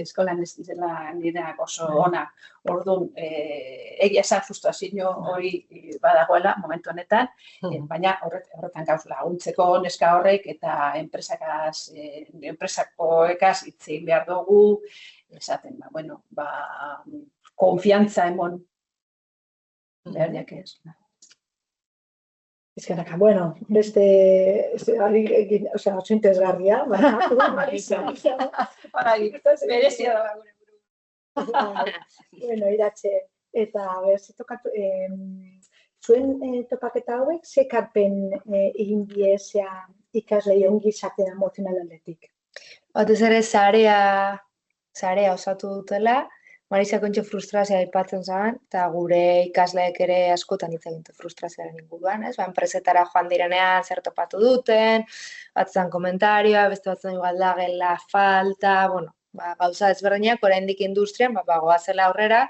Speaker 6: eskolan ez direla nireak oso onak. Orduan, egia esan frustrazio hori badagoela momentu honetan, baina horretan gauz laguntzeko neska horrek eta enpresakoekaz hitzein behar dugu, esaten, konfiantza emon behar diak ez.
Speaker 2: Ezkeraka, beste, oso interesgarria,
Speaker 6: berezia da gure
Speaker 2: buru. Iratxe, eta tokatu, zuen topaketa hauek, ze karpen egin diezea ikaslei ongi izaten emozional aldetik?
Speaker 3: Batez ere, zarea osatu dutela, Marisa kontxe frustrazioa aipatzen zaban, eta gure ikasleek ere askotan hitz egin dute frustrazioaren inguruan, ez? Ba, enpresetara joan direnean zer topatu duten, batzan komentarioa, beste batzan igual da gela falta, bueno, ba, gauza ezberdinak oraindik industrian, ba, goazela aurrera,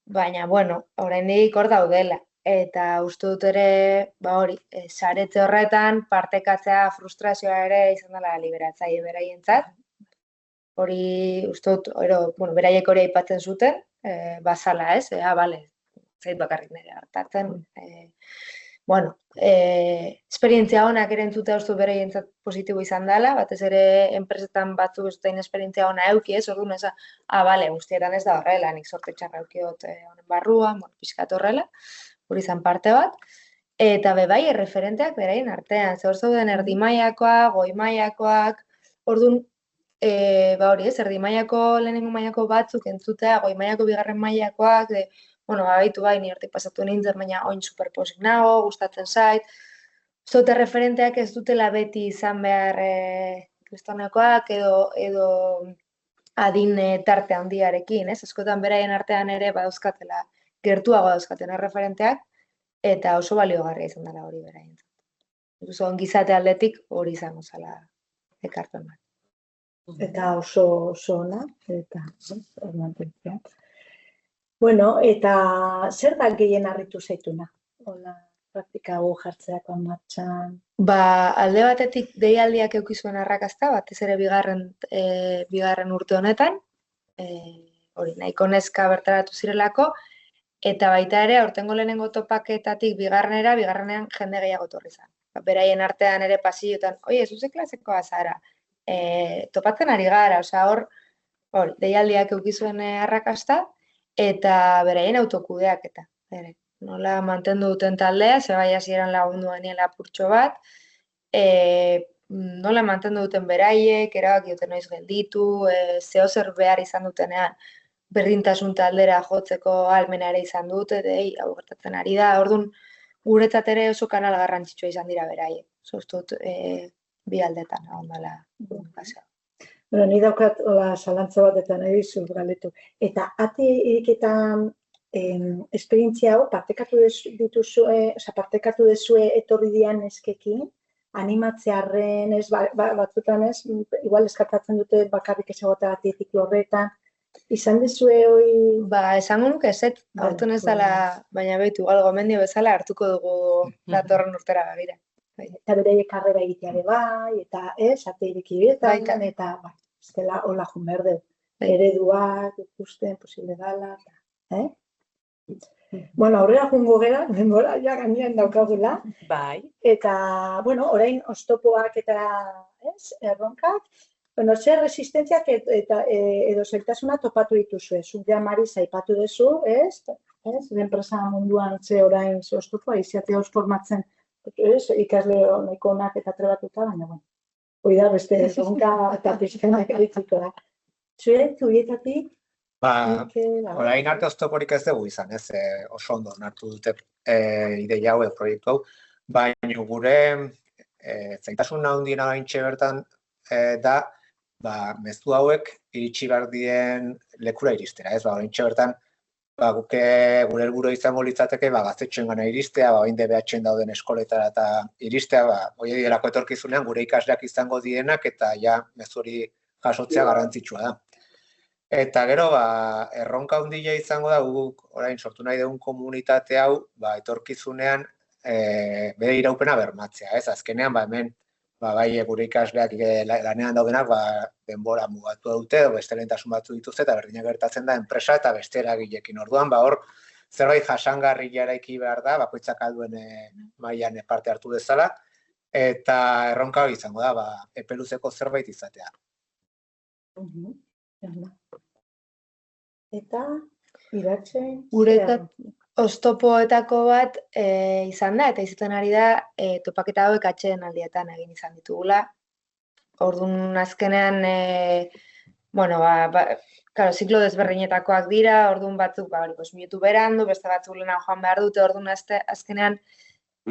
Speaker 3: baina, bueno, oraindik hor daudela. Eta uste dut ere, ba hori, saretze horretan partekatzea frustrazioa ere izan dela liberatzaile beraientzat. Hori uste dut, bueno, beraiek hori aipatzen zuten, bazala, ez? Bale, zait bakarrik nire hartatzen. Bueno, esperientzia honak ere entzutea uste beraientzat positibo izan dela, batez ere enpresetan batzuk ez duten esperientzia hona euki, ez? Orduan ez, bale, guztietan ez da horrela, nik sorte txarra eukiot honen barruan, bueno, pixkat horrela, hori izan parte bat. Eta bebai, erreferenteak beraien artean, ze hor zauden erdi mailakoak, goi mailakoak, orduan, ba hori, ez, erdi mailako lehenengo mailako batzuk entzutea, goi mailako bigarren mailakoak, bueno, baitu bai, ni hortik pasatu nintzen, baina oin superposik nago, gustatzen zait. Zote referenteak ez dutela beti izan behar kristonakoak edo adin tarte handiarekin, ez? Askotan beraien artean ere badauzkatela gertuago dauzkaten referenteak, eta oso baliogarria izan dela hori beraien. Gizate aldetik hori izango zela ekarpen bat.
Speaker 2: Eta oso ona, eta mantentzea. Bueno, eta zer da gehien harritu zaituna? Hola, praktika hau jartzeako martxan.
Speaker 3: Ba, alde batetik deialdiak eukizuen arrakazta, batez ere bigarren urte honetan, hori, nahiko neska bertaratu zirelako, eta baita ere, aurtengo lehenengo topaketatik bigarrenean jende gehiago etorri zen. Beraien artean ere pasillotan, oie, zuze klasekoa zara, topatzen ari gara, hor, deialdiak eukizuen arrakasta, eta beraien autokudeak eta, nola mantendu duten taldea, ze bai hasieran lagundu daniela apurtxo bat, nola mantendu duten beraiek, erabaki duten noiz gelditu, zehozer behar izan dutenean, berdintasun taldera jotzeko ahalmena ere izan dute, hau gertatzen ari da, orduan, guretzat ere oso kanal garrantzitsua izan dira beraiek. Zoztut, bi aldetan, ondala, komunikazioa.
Speaker 2: Bueno, ni daukat zalantza bat eta nahi dizut galdetu. Eta ate iriketan esperientzia hau partekatu duzue etorri dian eskekin, animatzearren, batzutan ez, igual eskapatzen dute bakarrik ez egoteagatik horretan, izan dizue hori...
Speaker 3: Ba, esango nuke eset, aurten ez dela, baina behitu, igual gomendio bezala hartuko dugu datorren urtera begira.
Speaker 2: Eta beraiek karrera egiteare bai, eta ate irikibietan, eta ez dela hola jun berdeu. Ereduak, ikusten, posible dala, Bueno, aurrera jungo gera, denbora ja gainean daukagula.
Speaker 1: Bai.
Speaker 2: Eta, bueno, orain oztopoak eta erronkak, bueno, zer resistentziak edo zailtasuna topatu dituzue. Zuk ja Maris aipatu duzu, ez? Enpresa munduan ze orain ze oztopoa, iziate hauz formatzen, ikasle nahiko onak eta trebatuta, baina, bueno, hoi da beste erronka eta pizkanak eritziko da. Zure, zuietatik?
Speaker 5: Ba, orain arte oztoporik ez dugu izan, ez oso ondo onartu dute ideia hau, proiektu hau, baina gure zaitasun handiena gaintxe bertan da, mezu hauek iritsi behar dien lekura iristera, ez, gaintxe bertan, gure helburu izango litzateke, gaztetxoen gana iristea, oin DBH-en dauden eskoletara eta iristea, hori direlako etorkizunean gure ikasleak izango dienak eta ja mezu hori jasotzea garrantzitsua da. Eta gero, erronka handia izango da, guk orain sortu nahi dugun komunitate hau, etorkizunean bere iraupena bermatzea, ez? Azkenean, hemen, bai, gure ikasleak lanean daudenak, denbora mugatu dute, beste lehentasun batzu dituzte, eta berdinak gertatzen da, enpresa eta beste eragileekin. Orduan, hor, zerbait jasangarri eraiki behar da, bakoitzak alduen mailan parte hartu dezala, eta erronka hori izango da, epeluzeko zerbait izatea.
Speaker 2: Eta, iratxe...
Speaker 3: Guretzat, oztopoetako bat izan da, eta izaten ari da, topaketa hauek atxeden aldietan egin izan ditugula. Orduan azkenean, ziklo desberdinetakoak dira, orduan batzuk, minutu berandu, beste batzuk lehenan joan behar dute, orduan azkenean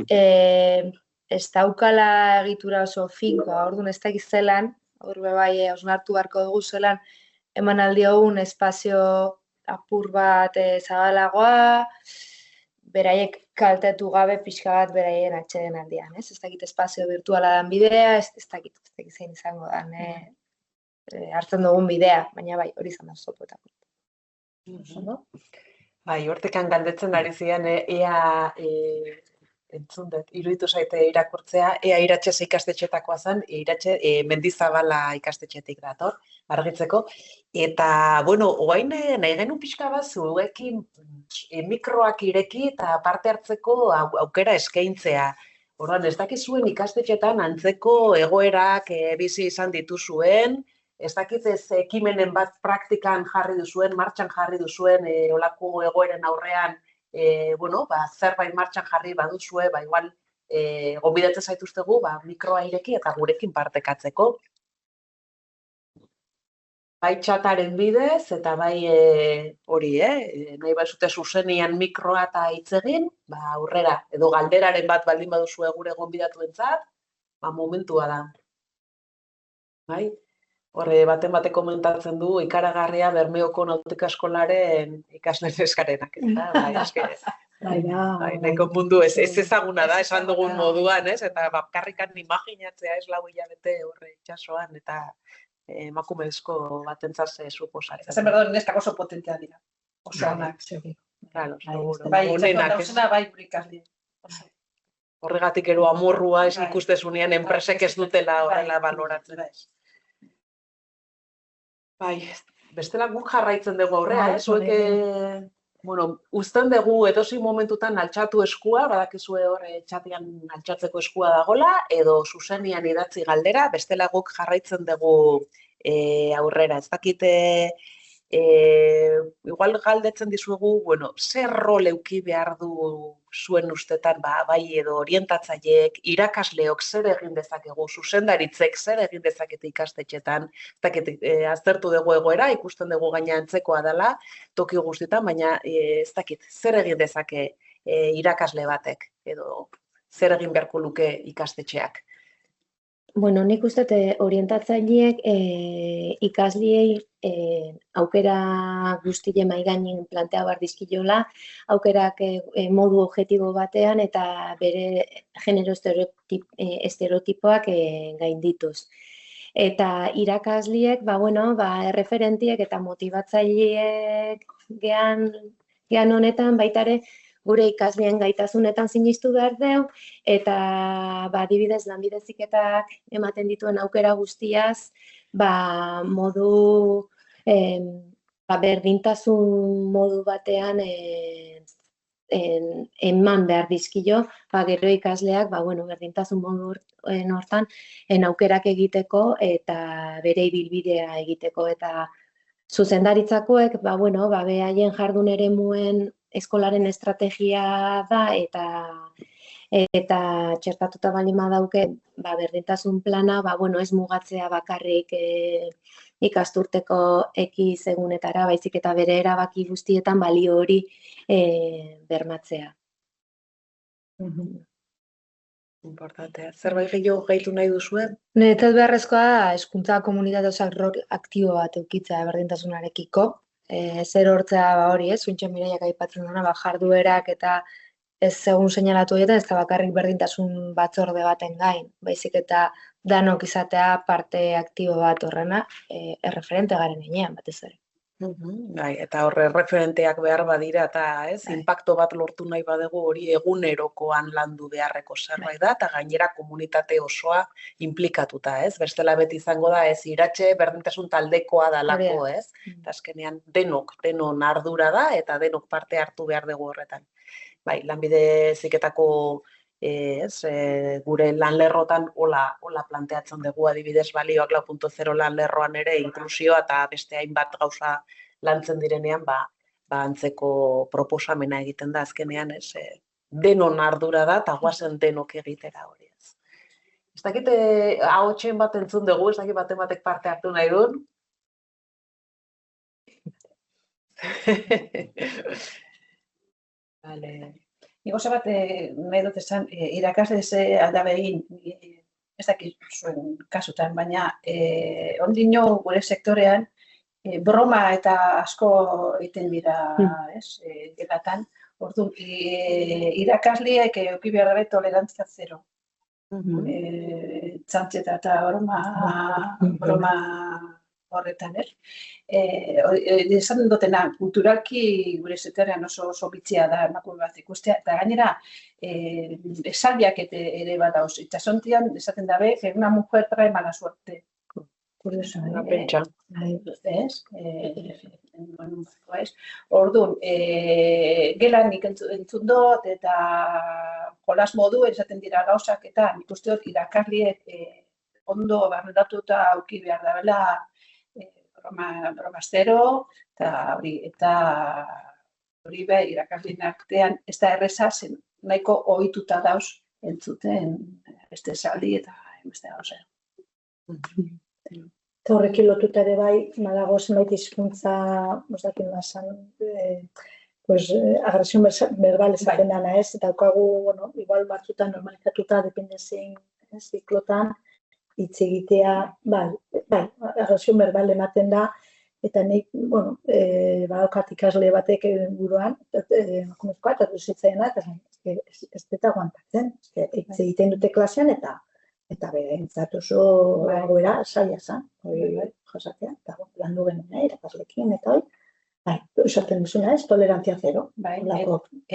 Speaker 3: ez daukala egitura oso finkoa, orduan ez da gizelan, hor bai hausnartu beharko dugu zelan, eman aldi hogun espazio apur bat zabalagoa, beraiek kaltetu gabe pixka bat beraien atxeden aldian, ez? Ez dakit espazio virtuala dan bidea, ez dakit zein izango dan, hartzen dugun bidea, baina bai, hori izan da zopoetako.
Speaker 1: Bai, hortekan galdetzen ari zian, ea entzun dut, iruditu zaite irakurtzea, ea iratxez ikastetxetakoa zen, iratxe Mendizabala ikastetxetik dator, argitzeko. Eta, bueno, oain nahi genuen pixka bat zuekin mikroak ireki eta parte hartzeko aukera eskaintzea. Orduan, ez dakizuen ikastetxetan antzeko egoerak bizi izan dituzuen, ez dakit ez ekimenen bat praktikan jarri duzuen, martxan jarri duzuen, olako egoeren aurrean, zerbait martxan jarri baduzue, igual gonbidatzen zaituztegu, mikroa ireki eta gurekin partekatzeko. Bai txataren bidez, eta bai hori, nahi bazute zuzenian mikroa eta hitz egin, aurrera, edo galderaren bat baldin baduzue gure gonbidatuentzat, momentua da. Bai? Horre, baten komentatzen du, ikaragarria Bermeoko Nautika Eskolaren ikasle neskarenak. Nahiko mundu ez ezaguna da, esan dugun moduan, ez? Eta bakarrikan imaginatzea ez 4 hilabete horre itxasoan, eta emakumezko batentzat suposatzen.
Speaker 6: Esan behar neskak oso potentea dira. Oso onak.
Speaker 1: Claro, seguro.
Speaker 6: Bai, itxasoan bai gure ikasle.
Speaker 1: Horregatik ero amorrua ez ikustezunean enpresek ez dutela horrela baloratzen. Bai, bestela guk jarraitzen dugu aurrea, zuek, uzten dugu edozein momentutan altxatu eskua, badakizue hor txatian altxatzeko eskua dagola, edo zuzenian idatzi galdera, bestela guk jarraitzen dugu aurrera. Ez dakite, igual galdetzen dizuegu, zer rol eduki behar du zuen ustetan, bai edo orientatzaileek, irakasleok zer egin dezakegu, zuzendaritzek zer egin dezakete ikastetxetan, aztertu dugu egoera, ikusten dugu gaina antzekoa dela, toki guztietan, baina ez dakit, zer egin dezake irakasle batek, edo zer egin beharko luke ikastetxeak.
Speaker 4: Bueno, nik uste orientatzaileek ikasliei aukera guztile mahai gainen plantea behar dizkiola, aukerak modu objektibo batean eta bere genero estereotipoak gaindituz. Eta irakasliek, erreferentiek eta motibatzaileek gean honetan baitare gure ikasleen gaitasunetan sinistu behar dugu, eta adibidez lanbide heziketak ematen dituen aukera guztiaz, modu berdintasun modu batean eman behar dizkio, gero ikasleak berdintasun modu hortan aukerak egiteko eta bere ibilbidea egiteko, eta zuzendaritzakoek behaien jardun eremuen eskolaren estrategia da eta txertatuta baldin badauke berdintasun plana, ez mugatzea bakarrik ikasturteko X egunetara, baizik eta bere erabaki guztietan balio hori bermatzea.
Speaker 1: Importantea. Zerbait gehiago gehitu nahi duzue?
Speaker 3: Niretzat beharrezkoa da hezkuntza komunitate rol aktibo bat edukitzea berdintasunarekiko. Zer hortzea hori, zuntxen Mireiak aipatzen dena, jarduerak eta ez egun seinalatu egiten, ez da bakarrik berdintasun batzorde baten gain, baizik eta danok izatea parte aktibo bat horrena, erreferente garen heinean batez ere.
Speaker 1: Eta horre referenteak behar badira eta inpakto bat lortu nahi badegu hori egunerokoan landu beharreko zerbait da, eta gainera komunitate osoa implikatuta, bestela beti izango da, iratxe berdintasun taldekoa dalako, eta azkenean denon ardura da, eta denok parte hartu behar dugu horretan. Bai, lanbide heziketako gure lanlerrotan hola planteatzen dugu, adibidez balioak 4.0 lanlerroan ere inklusioa eta beste hainbat gauza lantzen direnean, antzeko proposamena egiten da azkenean, denon ardura da eta guazen denok egitera hori. Ez dakit ahotsen bat entzun dugu, ez dakit batek parte hartu nahi duen.
Speaker 6: Nik oso bat nahi dut esan, irakasle aldabegin, ez dakit zuen kasutan, baina ondino gure sektorean broma eta asko egiten dira, ez, gelatan. Orduan, irakasleek eduki behar dabe tolerantzia zero. Txantxeta eta broma horretan, ez? Esan dutena, kulturalki gure zetarian oso bitxia da emakume bat ikustea, eta gainera esaldiak ere badauz. Itxasontian esaten dabe, que una mujer trae mala suerte.
Speaker 1: Curioso, pentsa.
Speaker 6: Ez? Orduan, gelan nik entzun dut, eta jolas modu esaten dira gauzak, eta nik uste dut irakasliek ondo barneratuta auki behar dabela bromastero, eta hori be, irakaslien artean ez da erreza zen nahiko ohituta dauz entzuten beste esaldi eta beste gauza.
Speaker 2: Eta horrekin lotuta ere bai, badago zenbait hizkuntza, mostakin mazan, agresio verbal esaten dana ez, eta daukagu, igual batzutan normalizatuta, depende zein ziklotan, hitz egitea, bai, agresio verbal ematen da, eta nik, badaukat ikasle batek buruan, emakumezkoa, eta duzitzaiena, eta ez deta aguantatzen, hitz egiten dute klasean, eta behintzat oso goera saia zen, jasatea, eta landu genuen irakasleekin, eta esaten duzuna ez, tolerantzia zero.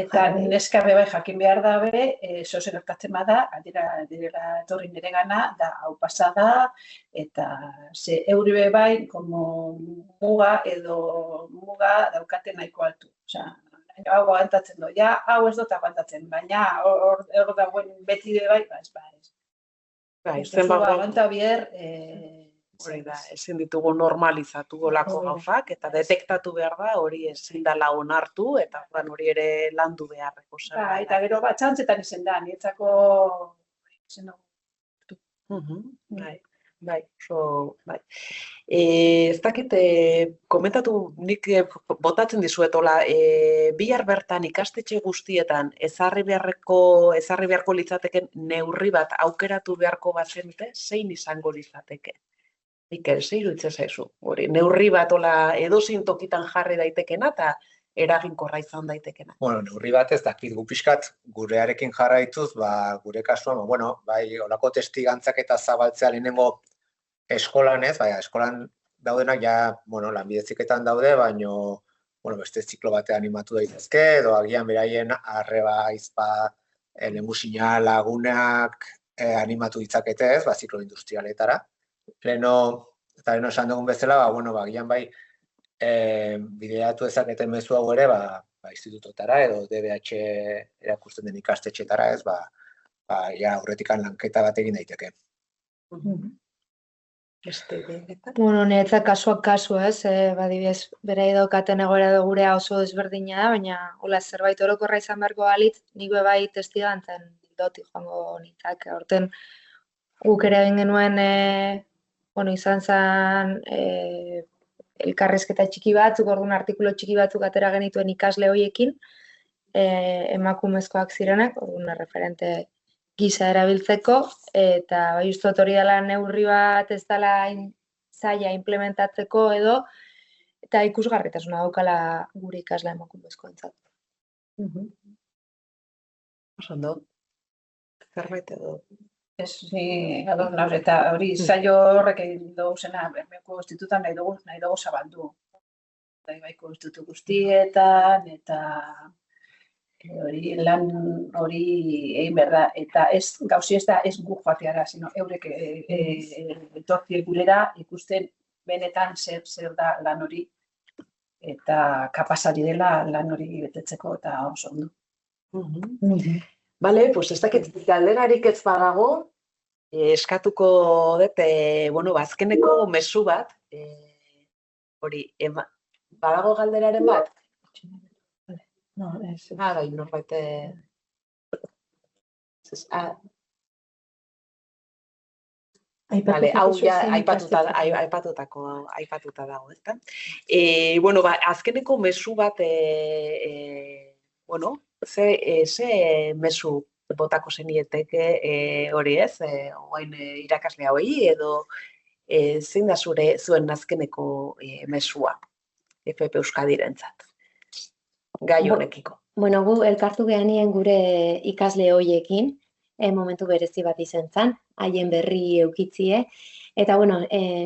Speaker 6: Eta neska bai jakin behar dabe, zoze gertatzen bada, direla etorri nire gana, da hau pasada, eta ze euri bai, muga daukaten nahiko altu. Hau aguantatzen du, hau ez dut aguantatzen, baina hor dagoen beti bai, ez ba ez. Aguanta bier,
Speaker 1: hori da, ezin ditugu normalizatu olako gauzak, eta detektatu behar da, hori ezin dela onartu, eta hori ere landu beharreko zer.
Speaker 6: Eta gero txantzetan izen da, nietzako izen dugu.
Speaker 1: Bai. Ez dakit, komentatu, nik botatzen dizuetola, bihar bertan ikastetxe guztietan ezarri beharko litzateken neurri bat aukeratu beharko bazenute, zein izango litzateke? Iker, ze iruditzen zaizu? Neurri bat edozein tokitan jarri daitekena eta eraginkorra izan daitekena.
Speaker 5: Neurri bat ez dakit gu pixkat gurearekin jarraituz, gure kasuan, bai, olako testigantzak eta zabaltzea lehenengo eskolan ez, eskolan daudenak lanbide heziketan daude, baino, beste ziklo batean animatu daitezke, edo agian beraien arreba, aizpa, lemusina lagunak animatu ditzakete ez, ziklo industrialetara. Leno esan dugun bezala, agian bai, bideratu ezaketen mezu hau ere, institutotara edo DBH erakusten den ikastetxetara ez, aurretikan lanketa bat egin daiteke.
Speaker 3: Niretzat kasuak kasu ez, badibidez, bere daukaten egoera gure oso desberdina da, baina hola zerbait orokorra izan beharko balitz, nik bai testigantzen doti joango nintzak. Horten guk ere egin genuen, izan zen elkarrezketa txiki batzuk, orduan artikulo txiki batzuk atera genituen ikasle horiekin, emakumezkoak zirenak, orduan referente gisa erabiltzeko, eta bai ustot hori dela neurri bat ez dela zaila implementatzeko edo, eta ikusgarritasuna daukala gure ikasle emakumezkoentzat.
Speaker 1: Ondo, zerbait edo?
Speaker 6: Ez, ni ador nauz, eta hori zailo horrek egin dugu zena, bermeko institutan nahi dugu zabaldu. Baiko institutu guztietan, eta lan hori egin behar da, eta gauzi ez da ez gu joateara, sino eurek etortziek gurera ikusten benetan zer da lan hori, eta kapazari dela lan hori betetzeko eta oso ondo.
Speaker 1: Bale, ez dakit galderarik ez badago, eskatuko dut, azkeneko mezu bat, hori, badago galderaren bat?
Speaker 2: No, ez.
Speaker 1: Bai, norbait... Hau aipatuta dago, ezta? Azkeneko mezu bat, ze mezu botako zenieteke hori ez, oain irakasle hauei, edo zein da zuen azkeneko mesua FP Euskadirentzat, gai honekiko.
Speaker 4: Bueno, gu elkartu gehanien gure ikasle hoiekin, momentu berezi bat izan zen, haien berri eukitzie, eta bueno,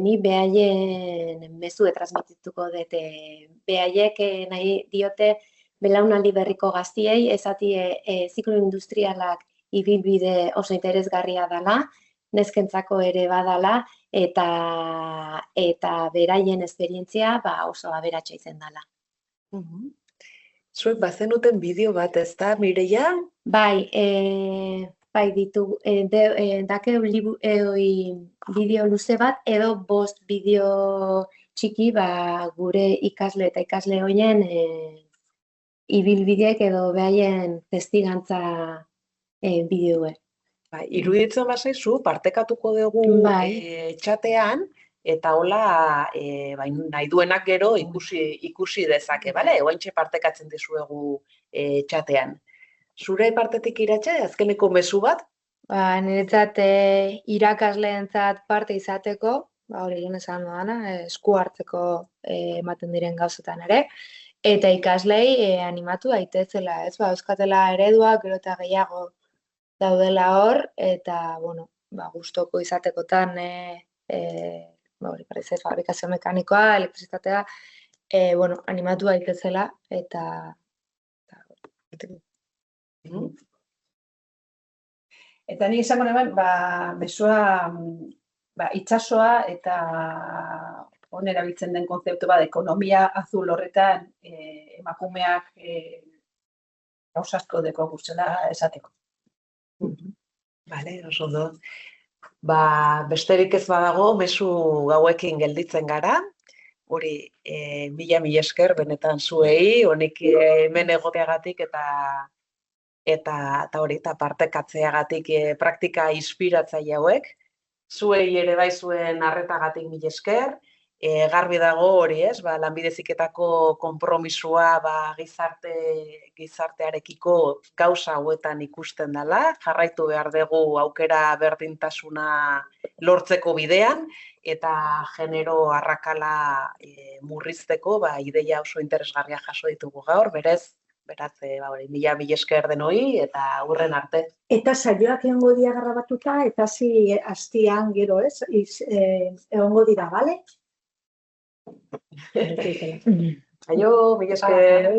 Speaker 4: ni behaien mesue transmitituko dut, behaiek nahi diote belaunaldi berriko gaztiei, esatie ziklo industrialak ibilbide oso interesgarria dela, neskentzako ere badala, eta beraien esperientzia oso aberatsa izan dela.
Speaker 1: Zuek bazenuten bideo bat, ez da, Mireia?
Speaker 4: Bai, ditugu, dakeu bideo luze bat, edo 5 bideo txiki gure ikasle eta ikasle horien ibilbideek edo behaien testigantza bideoe.
Speaker 1: Iruditzen bazaizu, partekatuko dugu txatean, eta hola nahi duenak gero ikusi dezake, bale? Oaintxe partekatzen dizuegu txatean. Zure partetik Iratxe, azkeneko mezu bat?
Speaker 3: Niretzat irakasleentzat parte izateko, hori lehen esan dudana, esku hartzeko ematen diren gauzetan ere, eta ikaslei animatu daitezela, ez? Euskatela ereduak gero eta gehiago daudela hor, eta, bueno, gustoko izatekotan, fabrikazio mekanikoa, elektrizitatea, animatu daitezela, eta
Speaker 6: Eta nik izango neban, mesua itsasoa eta hon erabiltzen den kontzeptu bat, ekonomia azul horretan emakumeak gauzazko deko guztela esateko.
Speaker 1: Bale, oso ondo. Besterik ez badago, mezu gauekin gelditzen gara. Hori, mila esker benetan zuei, honik hemen egoteagatik eta hori, eta partekatzeagatik praktika inspiratzaile hauek. Zuei ere bai zuen arretagatik mila esker. Garbi dago hori, ez? Lanbide Heziketako konpromisua gizartearekiko gauza hauetan ikusten dela, jarraitu behar dugu aukera berdintasuna lortzeko bidean, eta genero arrakala murrizteko ideia oso interesgarria jaso ditugu gaur, beraz, mila esker denoi eta hurren arte.
Speaker 2: Eta saioak egongo dira grabatuta, eta hastian gero ez, egongo dira, bale?
Speaker 1: Aio, mila esker.